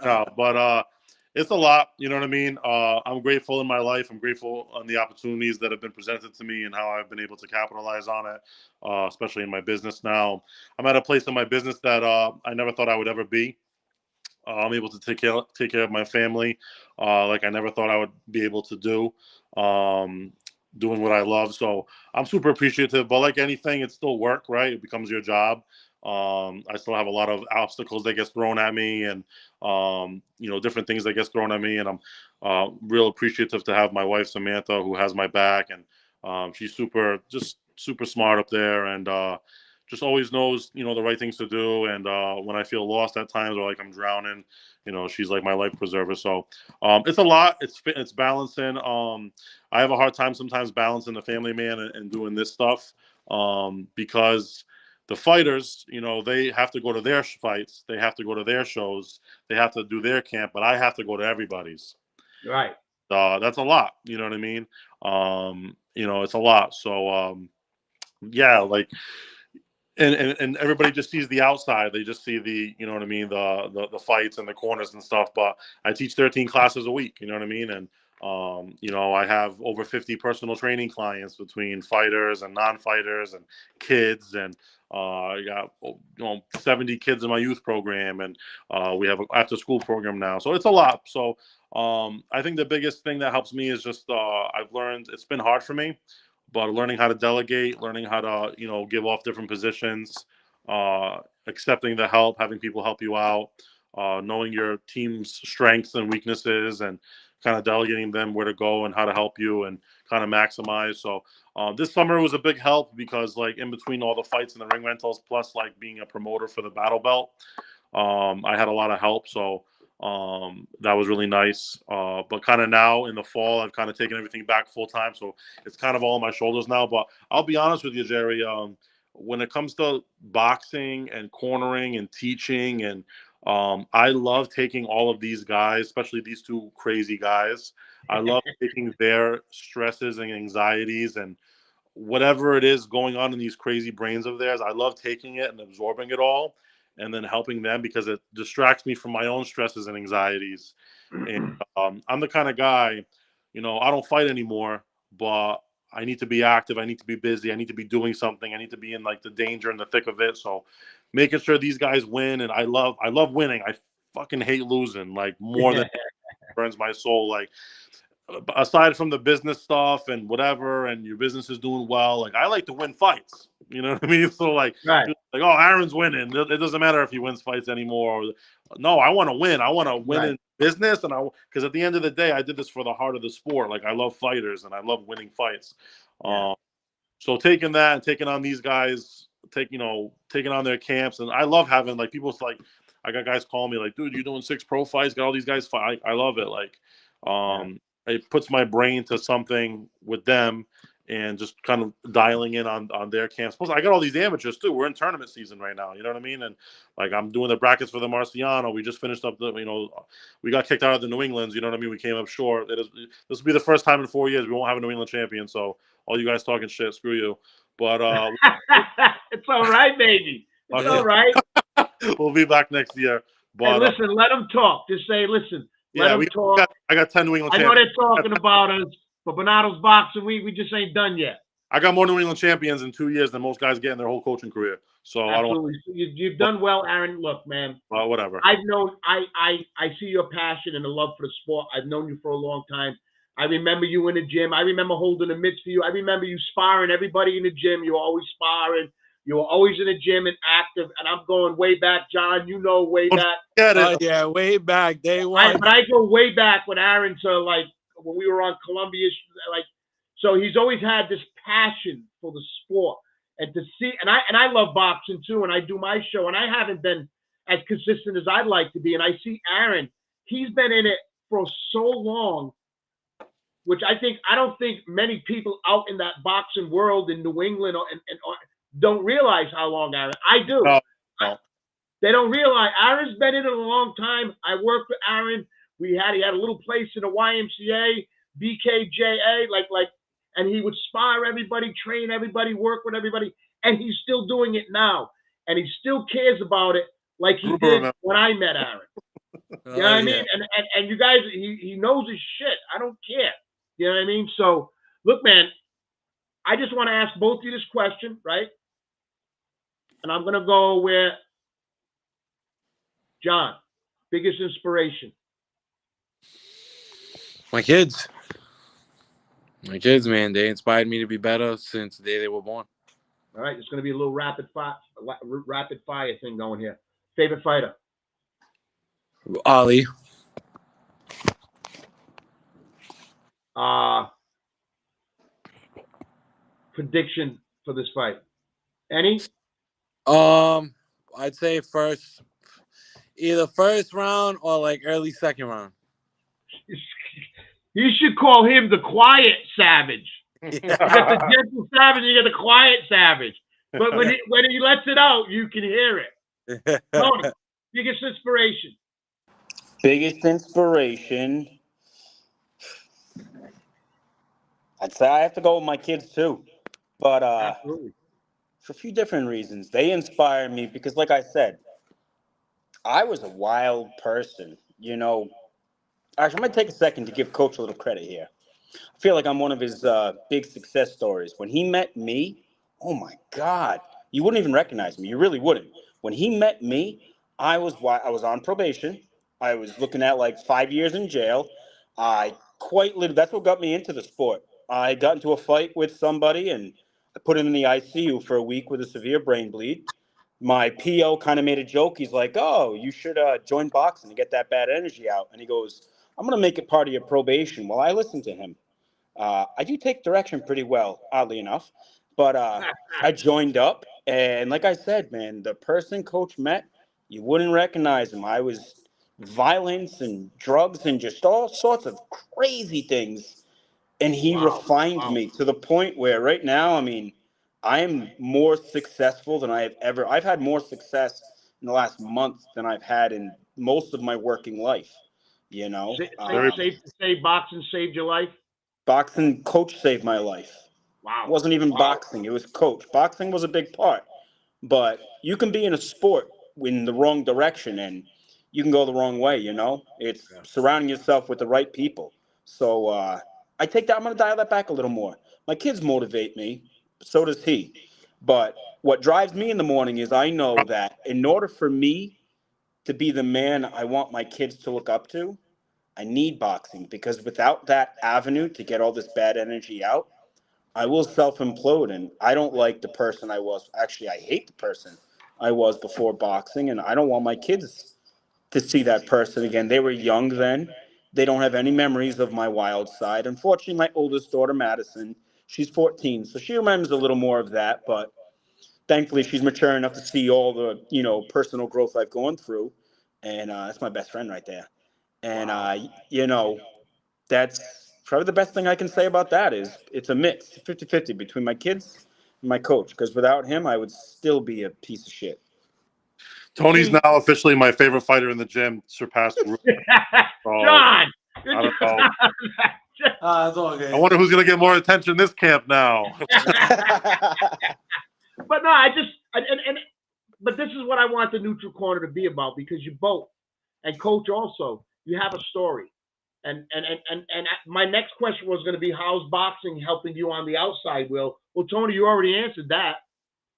Speaker 4: No, but it's a lot. You know what I mean? I'm grateful in my life. I'm grateful on the opportunities that have been presented to me and how I've been able to capitalize on it, especially in my business now. I'm at a place in my business that I never thought I would ever be. I'm able to take care of my family, like I never thought I would be able to do, doing what I love. So I'm super appreciative. But like anything, it's still work, right? It becomes your job. I still have a lot of obstacles that get thrown at me, and different things that get thrown at me. And I'm real appreciative to have my wife Samantha, who has my back, and she's super smart up there, and just always knows, the right things to do. And when I feel lost at times or like I'm drowning, she's like my life preserver. So it's a lot. It's balancing. I have a hard time sometimes balancing the family man and doing this stuff, because the fighters, they have to go to their fights, they have to go to their shows, they have to do their camp, but I have to go to everybody's.
Speaker 2: Right.
Speaker 4: That's a lot. You know what I mean? It's a lot. So yeah, like. And everybody just sees the outside. They just see the, you know what I mean, the fights and the corners and stuff. But I teach 13 classes a week. You know what I mean? And I have over 50 personal training clients between fighters and non-fighters and kids. And I got 70 kids in my youth program, and we have an after-school program now. So it's a lot. So I think the biggest thing that helps me is just I've learned, it's been hard for me, but learning how to delegate, learning how to, give off different positions, accepting the help, having people help you out, knowing your team's strengths and weaknesses, and kind of delegating them where to go and how to help you and kind of maximize. So this summer was a big help because, like, in between all the fights and the ring rentals, plus like being a promoter for the Battle Belt, I had a lot of help. So that was really nice. But kind of now in the fall, I've kind of taken everything back full time. So it's kind of all on my shoulders now. But I'll be honest with you, Jerry, when it comes to boxing and cornering and teaching, and I love taking all of these guys, especially these two crazy guys. I love taking their stresses and anxieties and whatever it is going on in these crazy brains of theirs. I love taking it and absorbing it all, and then helping them because it distracts me from my own stresses and anxieties. And I'm the kind of guy, I don't fight anymore, but I need to be active. I need to be busy. I need to be doing something. I need to be in like the danger and the thick of it. So making sure these guys win. And I love winning. I fucking hate losing, like, more than burns my soul. Like, aside from the business stuff and whatever, and your business is doing well, like, I like to win fights. You know what I mean? So like,
Speaker 2: Right.
Speaker 4: like, oh, Aaron's winning. It doesn't matter if he wins fights anymore. No, I want to win. I want to win in business, and because at the end of the day, I did this for the heart of the sport. Like, I love fighters and I love winning fights.
Speaker 2: Yeah.
Speaker 4: So taking that and taking on these guys, taking on their camps, and I love having, like, people's, like, I got guys calling me like, dude, you're doing 6 pro fights, got all these guys fight. I love it. Like, it puts my brain to something with them and just kind of dialing in on their camps. Plus, I got all these amateurs too. We're in tournament season right now. You know what I mean? And like, I'm doing the brackets for the Marciano. We just finished up we got kicked out of the New Englands. You know what I mean? We came up short. This will be the first time in 4 years we won't have a New England champion. So all you guys talking shit, screw you. But
Speaker 2: it's all right, baby. It's all right.
Speaker 4: We'll be back next year. But
Speaker 2: hey, listen, let them talk. Just say, listen. Let them talk.
Speaker 4: I got 10 New England
Speaker 2: champions.
Speaker 4: I know
Speaker 2: they're talking about us, but Bernardo's boxing. We just ain't done yet.
Speaker 4: I got more New England champions in 2 years than most guys get in their whole coaching career. So
Speaker 2: absolutely. You've done well, Aaron. Look, man.
Speaker 4: Whatever.
Speaker 2: I've known. I see your passion and the love for the sport. I've known you for a long time. I remember you in the gym. I remember holding the mitts for you. I remember you sparring everybody in the gym. You were always sparring. You were always in the gym and active. And I'm going way back, John. Way back.
Speaker 5: Yeah, way back. Day one.
Speaker 2: But I go way back with Aaron to, like, when we were on Columbia. Like, so he's always had this passion for the sport. And to see, and I love boxing too. And I do my show. And I haven't been as consistent as I'd like to be. And I see Aaron. He's been in it for so long, which I don't think many people out in that boxing world in New England or don't realize how long Aaron. I do.
Speaker 4: No.
Speaker 2: They don't realize Aaron's been in it a long time. I worked with Aaron. He had a little place in the YMCA, BKJA, and he would spar everybody, train everybody, work with everybody, and he's still doing it now. And he still cares about it like he did when I met Aaron. You know what I mean? And you guys, he knows his shit. I don't care. You know what I mean? So, look, man, I just want to ask both of you this question, right? And I'm going to go with John, biggest inspiration.
Speaker 5: My kids. My kids, man, they inspired me to be better since the day they were born.
Speaker 2: All right, it's going to be a little rapid fire thing going here. Favorite fighter?
Speaker 5: Ali.
Speaker 2: Prediction for this fight? Any?
Speaker 5: I'd say either first round or like early second round.
Speaker 2: You should call him the quiet savage. You got the gentle savage, you got the quiet savage. But when he lets it out, you can hear it. Tony, biggest inspiration?
Speaker 3: Biggest inspiration. I'd say I have to go with my kids too, but
Speaker 2: Absolutely.
Speaker 3: for a few different reasons. They inspire me because, like I said, I was a wild person. Actually, I'm gonna take a second to give Coach a little credit here. I feel like I'm one of his big success stories. When he met me, oh my God, you wouldn't even recognize me. You really wouldn't. When he met me, I was on probation. I was looking at like 5 years in jail. I quite literally, that's what got me into the sport. I got into a fight with somebody and I put him in the ICU for a week with a severe brain bleed. My PO kind of made a joke. He's like, "Oh, you should join boxing to get that bad energy out." And he goes, "I'm going to make it part of your probation." Well, I listened to him. I do take direction pretty well, oddly enough. But I joined up, and like I said, man, the person Coach met, you wouldn't recognize him. I was violence and drugs and just all sorts of crazy things. And he refined me to the point where right now, I mean, I am more successful than I have ever. I've had more success in the last month than I've had in most of my working life. You know,
Speaker 2: Safe to say boxing saved your life?
Speaker 3: boxing coach saved my life. It
Speaker 2: Wow.
Speaker 3: wasn't even boxing, it was coach. Boxing was a big part. But you can be in a sport in the wrong direction and you can go the wrong way, you know? It's
Speaker 2: Yeah.
Speaker 3: surrounding yourself with the right people. So I take that, I'm going to dial that back a little more. My kids motivate me, so does he. But what drives me in the morning is I know that in order for me to be the man I want my kids to look up to, I need boxing because without that avenue to get all this bad energy out, I will self implode. And I don't like the person I was. Actually, I hate the person I was before boxing. And I don't want my kids to see that person again. They were young then. They don't have any memories of my wild side. Unfortunately, my oldest daughter, Madison, she's 14. So she remembers a little more of that. But thankfully, she's mature enough to see all the, personal growth I've gone through. And that's my best friend right there. And, that's probably the best thing I can say about that is it's a mix, 50-50 between my kids and my coach. Because without him, I would still be a piece of shit.
Speaker 4: Tony's now officially my favorite fighter in the gym, surpassed Ruben.
Speaker 2: John!
Speaker 4: I don't know.
Speaker 5: That's all good.
Speaker 4: I wonder who's going to get more attention this camp now.
Speaker 2: But no, but this is what I want the neutral corner to be about because you both, and Coach also, you have a story. And my next question was going to be how's boxing helping you on the outside, Will? Well, Tony, you already answered that.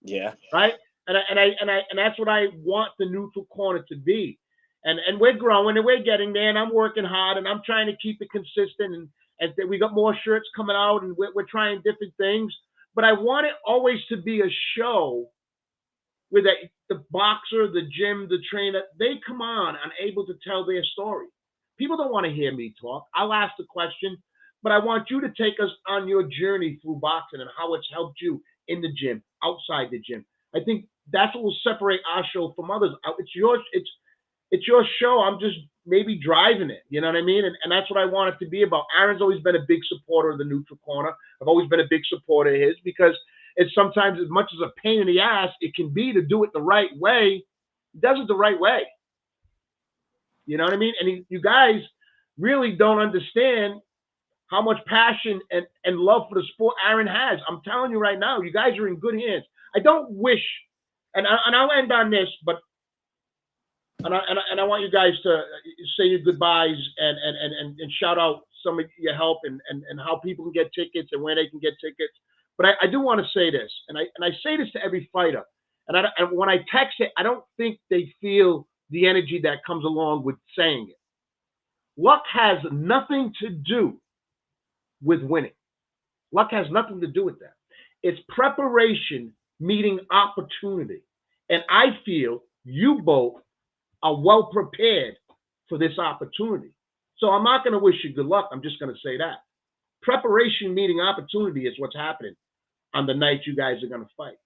Speaker 3: Yeah.
Speaker 2: Right? And that's what I want the neutral corner to be. And we're growing and we're getting there and I'm working hard and I'm trying to keep it consistent and we got more shirts coming out and we're trying different things. But I want it always to be a show where the boxer, the gym, the trainer, they come on and able to tell their story. People don't want to hear me talk. I'll ask the question, but I want you to take us on your journey through boxing and how it's helped you in the gym, outside the gym. I think that's what will separate our show from others. It's your show. I'm just maybe driving it. You know what I mean? And that's what I want it to be about. Aaron's always been a big supporter of the neutral corner. I've always been a big supporter of his because it's sometimes as much as a pain in the ass it can be to do it the right way. He does it the right way. You know what I mean? And you guys really don't understand how much passion and love for the sport Aaron has. I'm telling you right now, you guys are in good hands. I don't wish, and I'll end on this, but and I want you guys to say your goodbyes and shout out some of your help and how people can get tickets and where they can get tickets. But I do want to say this, and I say this to every fighter, and when I text it, I don't think they feel the energy that comes along with saying it. Luck has nothing to do with winning. Luck has nothing to do with that. It's preparation meeting opportunity. And I feel you both are well prepared for this opportunity. So I'm not going to wish you good luck. I'm just going to say that. Preparation meeting opportunity is what's happening on the night you guys are going to fight.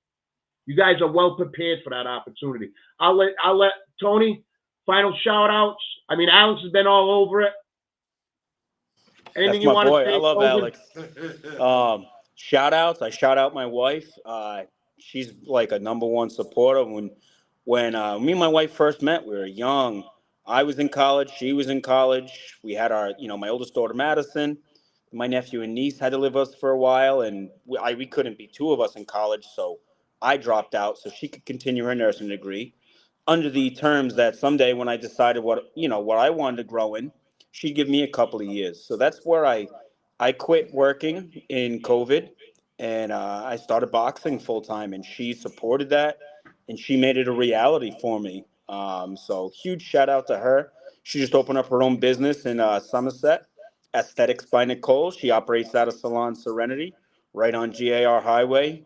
Speaker 2: You guys are well prepared for that opportunity. I'll let Tony final shout outs. I mean, Alex has been all over it. Anything
Speaker 3: That's
Speaker 2: you
Speaker 3: my
Speaker 2: want to
Speaker 3: boy. I
Speaker 2: say,
Speaker 3: love
Speaker 2: Souza?
Speaker 3: Alex. Shout outs. I shout out my wife. She's like a number one supporter. When me and my wife first met, we were young. I was in college. She was in college. We had my oldest daughter Madison. My nephew and niece had to live with us for a while, and we couldn't be two of us in college, so I dropped out so she could continue her nursing degree under the terms that someday when I decided what I wanted to grow in, she'd give me a couple of years. So that's where I quit working in COVID, and I started boxing full time, and she supported that, and she made it a reality for me. So huge shout out to her. She just opened up her own business in Somerset, Aesthetics by Nicole. She operates out of Salon Serenity, right on GAR Highway.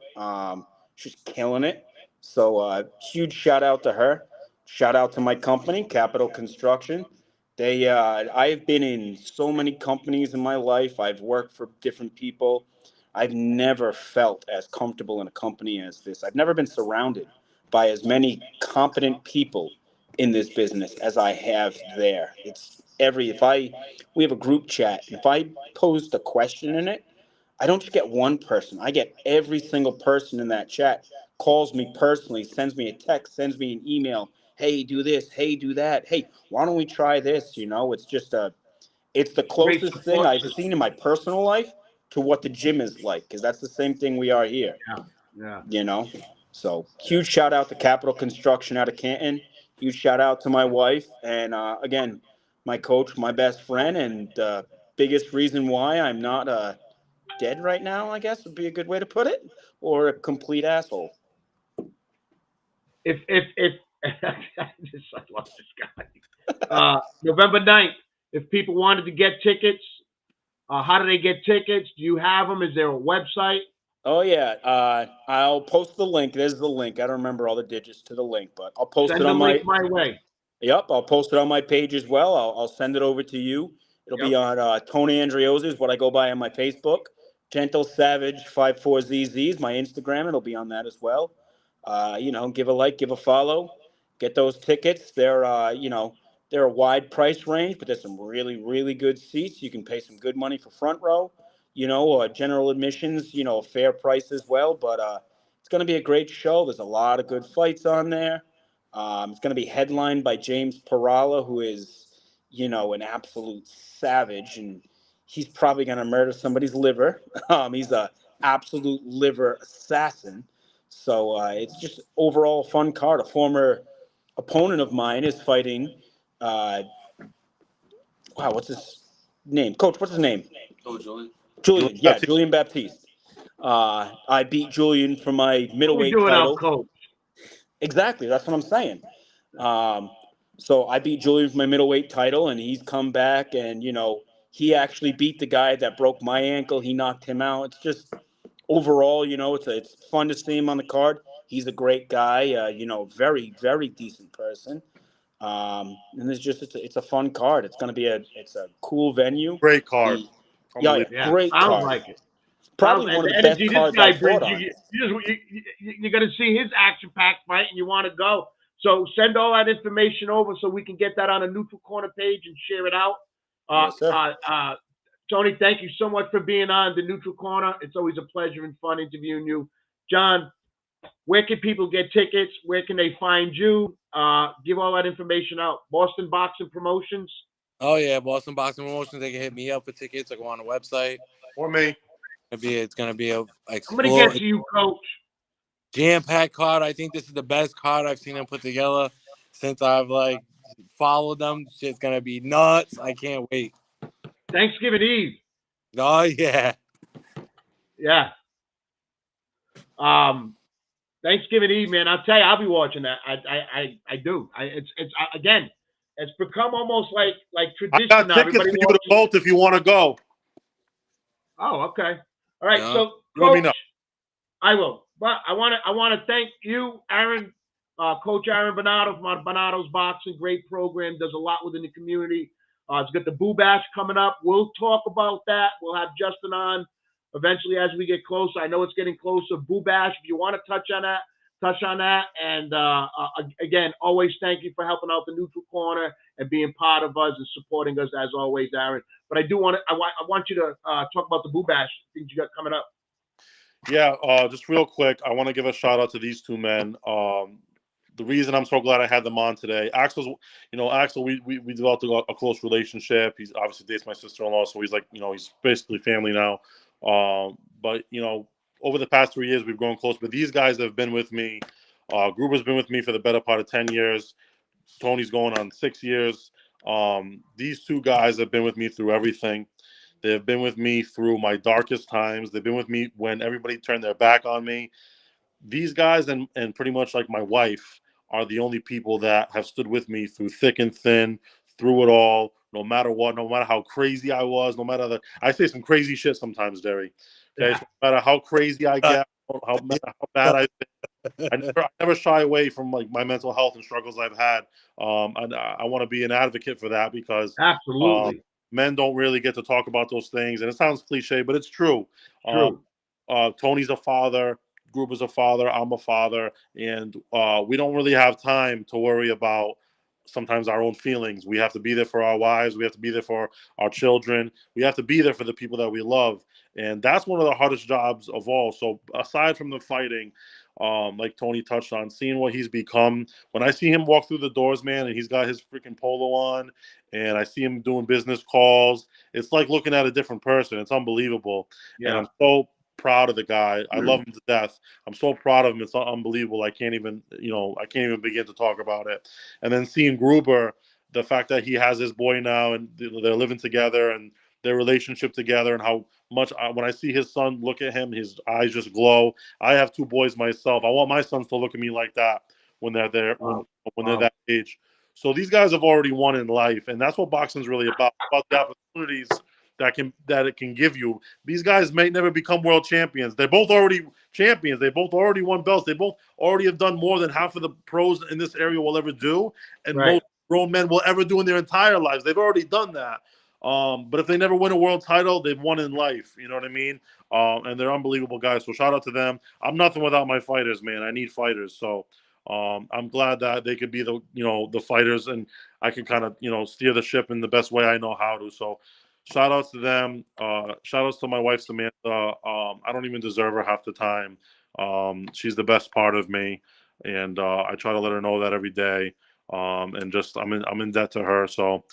Speaker 3: She's killing it. So huge shout out to her. Shout out to my company, Capital Construction. I've been in so many companies in my life. I've worked for different people. I've never felt as comfortable in a company as this. I've never been surrounded by as many competent people in this business as I have there. It's every if I we have a group chat, and if I posed a question in it, I don't just get one person. I get every single person in that chat calls me personally, sends me a text, sends me an email. Hey, do this. Hey, do that. Hey, why don't we try this? It's the
Speaker 2: Great
Speaker 3: closest thing
Speaker 2: support
Speaker 3: I've
Speaker 2: system.
Speaker 3: seen in my personal life to what the gym is like, because that's the same thing we are here.
Speaker 2: Yeah, yeah.
Speaker 3: You know, so huge shout out to Capital Construction out of Canton. Huge shout out to my wife, and again, my coach, my best friend, and biggest reason why I'm not dead right now, I guess would be a good way to put it, or a complete asshole.
Speaker 2: If I love this guy. November 9th. If people wanted to get tickets, how do they get tickets? Do you have them? Is there a website?
Speaker 3: Oh yeah, I'll post the link. There's the link. I don't remember all the digits to the link, but I'll post it
Speaker 2: Send the
Speaker 3: on
Speaker 2: link
Speaker 3: my.
Speaker 2: my way.
Speaker 3: Yep, I'll post it on my page as well. I'll send it over to you. It'll be
Speaker 2: Yep.
Speaker 3: on Tony Andriozzi's, what I go by on my Facebook. Gentle Savage 54ZZ's, my Instagram. It'll be on that as well. Give a like, give a follow. Get those tickets. They're a wide price range, but there's some really, really good seats. You can pay some good money for front row. General admissions, a fair price as well. But it's going to be a great show. There's a lot of good fights on there. It's going to be headlined by James Parala, who is, an absolute savage, and he's probably going to murder somebody's liver. He's a absolute liver assassin. So it's just overall a fun card. A former opponent of mine is fighting. Uh, wow, what's his name? Coach, what's his name?
Speaker 5: Oh, Julian.
Speaker 3: Julian. Yeah,
Speaker 4: Baptiste.
Speaker 3: Julian Baptiste. I beat Julian for my
Speaker 2: What are we
Speaker 3: middleweight
Speaker 2: doing out,
Speaker 3: title.
Speaker 2: coach?
Speaker 3: Exactly, that's what I'm saying. Um, so I beat Julian for my middleweight title, and he's come back, and he actually beat the guy that broke my ankle. He knocked him out. It's just overall, it's fun to see him on the card. He's a great guy. Very very decent person. And it's a fun card. It's a cool venue.
Speaker 4: Great card.
Speaker 3: The Yeah, yeah,
Speaker 4: Unbelievable.
Speaker 2: Yeah,
Speaker 3: great
Speaker 2: sounds
Speaker 3: card.
Speaker 2: like it. Sounds
Speaker 3: Probably
Speaker 2: and
Speaker 3: one of
Speaker 2: the
Speaker 3: the best
Speaker 2: energy this
Speaker 3: cards I
Speaker 2: guy brings
Speaker 3: fought
Speaker 2: you.
Speaker 3: on.
Speaker 2: You're gonna see his action-packed fight, and you want to go. So send all that information over so we can get that on a neutral corner page and share it out. Uh,
Speaker 3: Yes, sir.
Speaker 2: uh, uh, Tony, thank you so much for being on the neutral corner. It's always a pleasure and fun interviewing you. John, where can people get tickets? Where can they find you? Give all that information out. Boston Boxing Promotions.
Speaker 5: Oh yeah, Boston Boxing Promotions. They can hit me up for tickets or go on the website.
Speaker 4: Or me.
Speaker 5: It's gonna be a
Speaker 2: I'm gonna get
Speaker 5: explore
Speaker 2: to you, Coach.
Speaker 5: jam packed card. I think this is the best card I've seen them put together since I've follow them. Shit's gonna be nuts. I can't wait.
Speaker 2: Thanksgiving Eve.
Speaker 5: Oh yeah.
Speaker 2: Yeah. Thanksgiving Eve, man. I'll tell you, I'll be watching that. I do. Again, it's become almost like
Speaker 4: I
Speaker 2: tradition
Speaker 4: got
Speaker 2: now.
Speaker 4: tickets
Speaker 2: Everybody
Speaker 4: for you to
Speaker 2: watches.
Speaker 4: both if you want to go.
Speaker 2: Oh, okay. All right.
Speaker 5: Yeah.
Speaker 2: So,
Speaker 4: You let me
Speaker 2: Coach,
Speaker 4: know.
Speaker 2: I will. But I want to thank you, Aaron, Coach Aaron Bernardo from Bernardo's Boxing. Great program. Does a lot within the community. It's got the Boo Bash coming up. We'll talk about that. We'll have Justin on eventually as we get closer. I know it's getting closer. Boo Bash, if you want to touch on that, touch on that. And again, always thank you for helping out the neutral corner and being part of us and supporting us as always, Aaron. But I do want to, I want you to talk about the Boo Bash things you got coming up.
Speaker 4: Yeah, just real quick, I want to give a shout out to these two men. The reason I'm so glad I had them on today, Axel's, Axel, we developed a close relationship. He's obviously dates my sister-in-law, so he's like, he's basically family now. But over the past 3 years, we've grown close. But these guys have been with me. Gruber's been with me for the better part of 10 years. Tony's going on 6 years. These two guys have been with me through everything. They have been with me through my darkest times. They've been with me when everybody turned their back on me. These guys and pretty much like my wife are the only people that have stood with me through thick and thin, through it all, no matter what, no matter how crazy I was, no matter I say some crazy shit sometimes, Derry. Okay, so no matter how crazy I get, how bad I never shy away from like my mental health and struggles I've had. And I want to be an advocate for that because
Speaker 2: Absolutely.
Speaker 4: men don't really get to talk about those things, and it sounds cliche, but it's true.
Speaker 2: True.
Speaker 4: Tony's a father, Gruber's a father, I'm a father, and we don't really have time to worry about sometimes our own feelings. We have to be there for our wives. We have to be there for our children. We have to be there for the people that we love, and that's one of the hardest jobs of all. So aside from the fighting, like Tony touched on, seeing what he's become. When I see him walk through the doors, man, and he's got his freaking polo on, and I see him doing business calls, it's like looking at a different person. It's unbelievable.
Speaker 2: Yeah.
Speaker 4: And I'm so proud of the guy. I love him to death. I'm so proud of him. It's unbelievable. I can't even begin to talk about it. And then seeing Gruber, the fact that he has his boy now and they're living together and their relationship together, and how much when I see his son look at him, his eyes just glow. I have two boys myself. I want my sons to look at me like that when they're there, when they're that age. So these guys have already won in life, and that's what boxing's really about the opportunities that it can give you. These guys may never become world champions. They're both already champions. They both already won belts. They both already have done more than half of the pros in this area will ever do, and most grown men will ever do in their entire lives. They've already done that. But if they never win a world title, they've won in life. You know what I mean? And they're unbelievable guys. So shout out to them. I'm nothing without my fighters, man. I need fighters. So I'm glad that they could be the fighters, and I can kind of steer the ship in the best way I know how to. So shout outs to them. Shout outs to my wife Samantha. I don't even deserve her half the time. She's the best part of me, and I try to let her know that every day. And just I'm in debt to her. So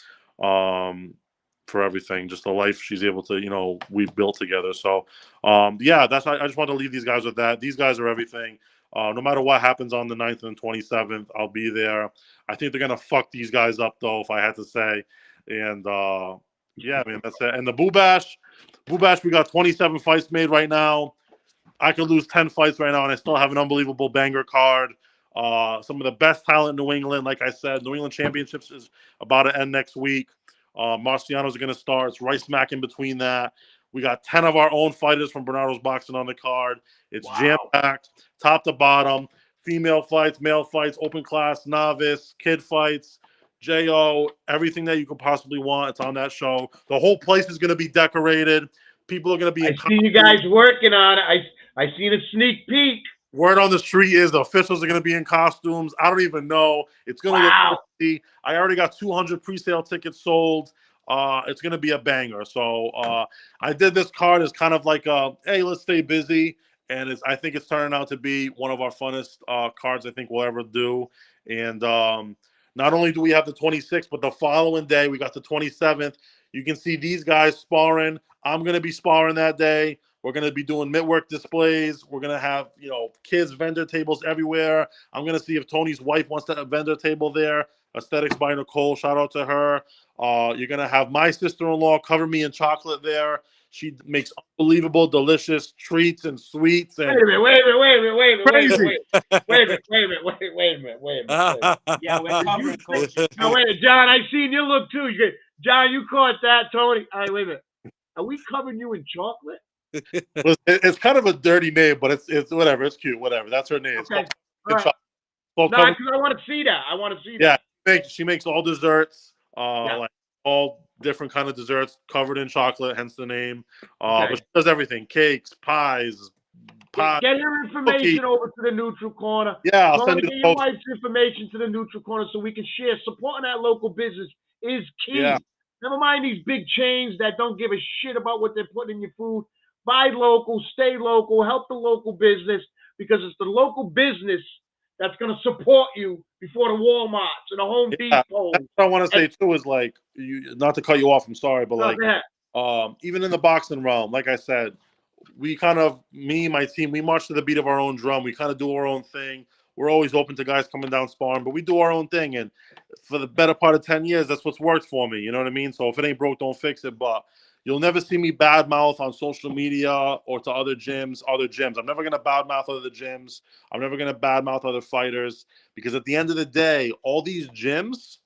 Speaker 4: for everything, just the life she's able to we've built together. So yeah, I just want to leave these guys with that. These guys are everything. No matter what happens on the 9th and 27th, I'll be there. I think they're gonna fuck these guys up though, if I had to say. And yeah, man, that's it. And the Boo Bash, we got 27 fights made right now. I could lose 10 fights right now, and I still have an unbelievable banger card. Some of the best talent in New England. Like I said, New England Championships is about to end next week. Marciano's are going to start. It's right smack in between that. We got 10 of our own fighters from Bernardo's Boxing on the card. It's jam-packed, top to bottom. Female fights, male fights, open class, novice, kid fights, JO, everything that you could possibly want. It's on that show. The whole place is going to be decorated. People are going to be
Speaker 2: I see you guys working on it. I see the sneak peek.
Speaker 4: Word on the street is the officials are going to be in costumes. I don't even know. It's going to look crazy. I already got 200 pre-sale tickets sold. It's going to be a banger. So I did this card as kind of like hey, let's stay busy. And I think it's turning out to be one of our funnest cards I think we'll ever do. And not only do we have the 26th, but the following day, we got the 27th. You can see these guys sparring. I'm going to be sparring that day. We're going to be doing mid-work displays. We're going to have, kids, vendor tables everywhere. I'm going to see if Tony's wife wants to have a vendor table there. Aesthetics by Nicole. Shout out to her. You're gonna have my sister-in-law cover me in chocolate there. She makes unbelievable, delicious treats and sweets and
Speaker 2: Wait a
Speaker 4: crazy.
Speaker 2: minute.
Speaker 3: Yeah, we're covering Coach.
Speaker 2: No, wait, John, I seen you look too. John, you caught that, Tony. All right, wait a minute. Are we covering you in chocolate?
Speaker 4: It's kind of a dirty name, but it's whatever. It's cute. Whatever. That's her name.
Speaker 2: Okay.
Speaker 4: It's
Speaker 2: All right.
Speaker 4: called
Speaker 2: No,
Speaker 4: cover.
Speaker 2: because I want to see that. I want to see
Speaker 4: Yeah,
Speaker 2: that.
Speaker 4: she makes all desserts.
Speaker 2: Yeah.
Speaker 4: Like all different kind of desserts covered in chocolate, hence the name.
Speaker 2: Okay.
Speaker 4: But she does everything: cakes, pies.
Speaker 2: Get your information over to the Neutral Corner.
Speaker 4: Yeah, I'll send you
Speaker 2: get your wife's information to the Neutral Corner so we can share. Supporting that local business is key.
Speaker 4: Yeah.
Speaker 2: Never mind these big chains that don't give a shit about what they're putting in your food. Buy local, stay local, help the local business, because it's the local business that's going to support you before the Walmarts and the Home Depot.
Speaker 4: That's what I want to say too is like, not to cut you off, I'm sorry, but like, even in the boxing realm, like I said, we kind of, me, my team, we march to the beat of our own drum. We kind of do our own thing. We're always open to guys coming down sparring, but we do our own thing. And for the better part of 10 years, that's what's worked for me. You know what I mean? So if it ain't broke, don't fix it. But you'll never see me badmouth on social media or to other gyms. I'm never going to badmouth other gyms. I'm never going to badmouth other fighters, because at the end of the day, all these gyms,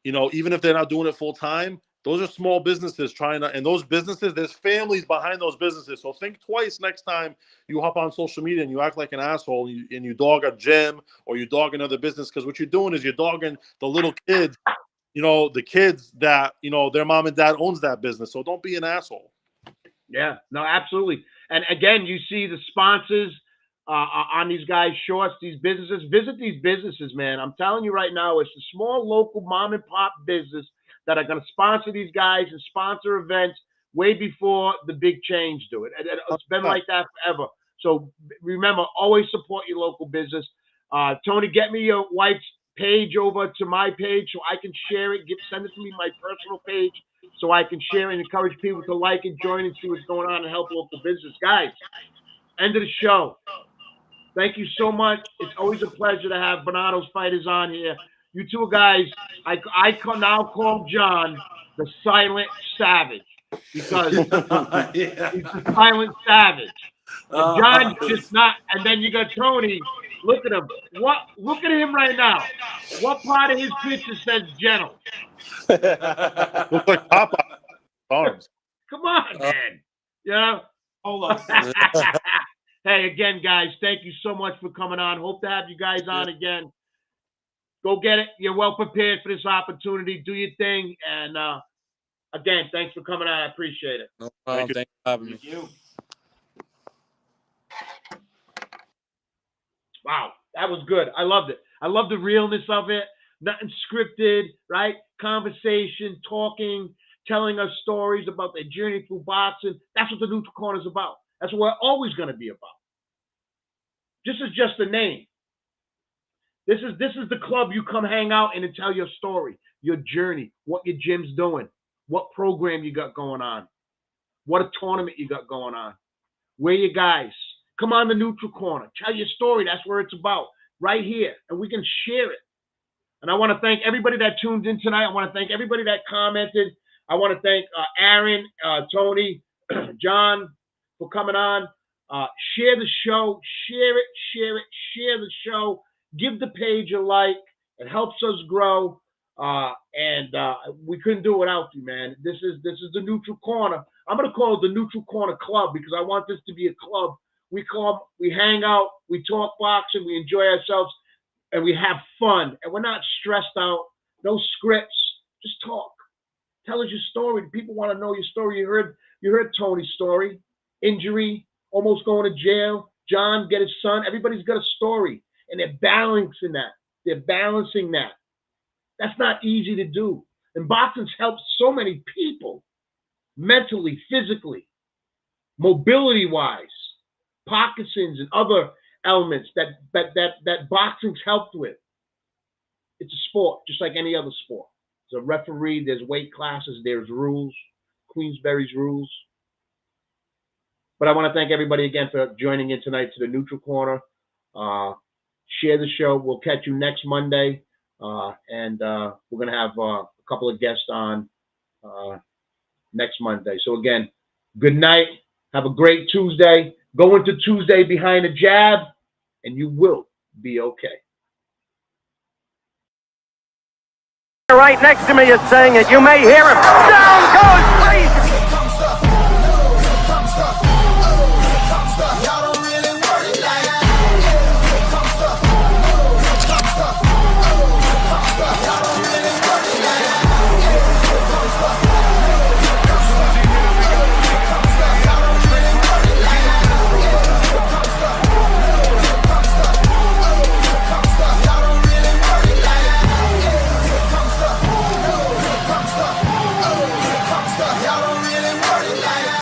Speaker 4: you know, even if they're not doing it full time, those are small businesses and those businesses, there's families behind those businesses. So think twice next time you hop on social media and you act like an asshole and you dog a gym or you dog another business, because what you're doing is you're dogging the little kids, you know, the kids that, you know, their mom and dad owns that business. So don't be an asshole.
Speaker 2: Yeah, no, absolutely. And again, you see the sponsors on these guys' shorts, these businesses. Visit these businesses, man. I'm telling you right now, it's a small local mom and pop business that are going to sponsor these guys and sponsor events way before the big chains do it. And it's been like that forever. So remember, always support your local business. Tony, get me your wife's page over to my page so I can share it. Send it to me, my personal page, so I can share and encourage people to like and join and see what's going on and help local business. Guys, end of the show. Thank you so much. It's always a pleasure to have Bernardo's Fighters on here. You two guys, I now call John the Silent Savage, because he's the Silent Savage. And John's just not. And then you got Tony. Look at him. Look at him right now. What part of his picture says gentle?
Speaker 4: Looks like Popeye arms.
Speaker 2: Come on, man. Yeah.
Speaker 3: Hold on.
Speaker 2: Hey, again, guys, thank you so much for coming on. Hope to have you guys on again. Go get it. You're well prepared for this opportunity. Do your thing. And again, thanks for coming on. I appreciate it.
Speaker 5: No problem. Thanks for having me.
Speaker 3: Thank you.
Speaker 2: Wow, that was good. I loved it. I love the realness of it. Nothing scripted, right? Conversation, talking, telling us stories about their journey through boxing. That's what the Neutral Corner is about. That's what we're always going to be about. This is just a name. This is the club you come hang out in and tell your story, your journey, what your gym's doing, what program you got going on, what a tournament you got going on, where you guys. Come on the Neutral Corner. Tell your story. That's where it's about, right here. And we can share it. And I want to thank everybody that tuned in tonight. I want to thank everybody that commented. I want to thank Aaron, Tony, John for coming on. Share the show. Share it. Share the show. Give the page a like. It helps us grow. And we couldn't do it without you, man. This is the Neutral Corner. I'm going to call it the Neutral Corner Club, because I want this to be a club. We hang out, we talk boxing, we enjoy ourselves, and we have fun. And we're not stressed out. No scripts. Just talk. Tell us your story. People want to know your story. You heard Tony's story. Injury, almost going to jail. John get his son. Everybody's got a story, and they're balancing that. They're balancing that. That's not easy to do. And boxing's helped so many people, mentally, physically, mobility-wise, Parkinson's and other elements that boxing's helped with. It's a sport, just like any other sport. There's a referee, there's weight classes, there's rules, Queensberry's rules. But I want to thank everybody again for joining in tonight to the Neutral Corner. Share the show. We'll catch you next Monday. And we're going to have a couple of guests on next Monday. So again, good night. Have a great Tuesday. Go into Tuesday behind a jab, and you will be okay.
Speaker 1: Right next to me is saying it. You may hear him. Down goes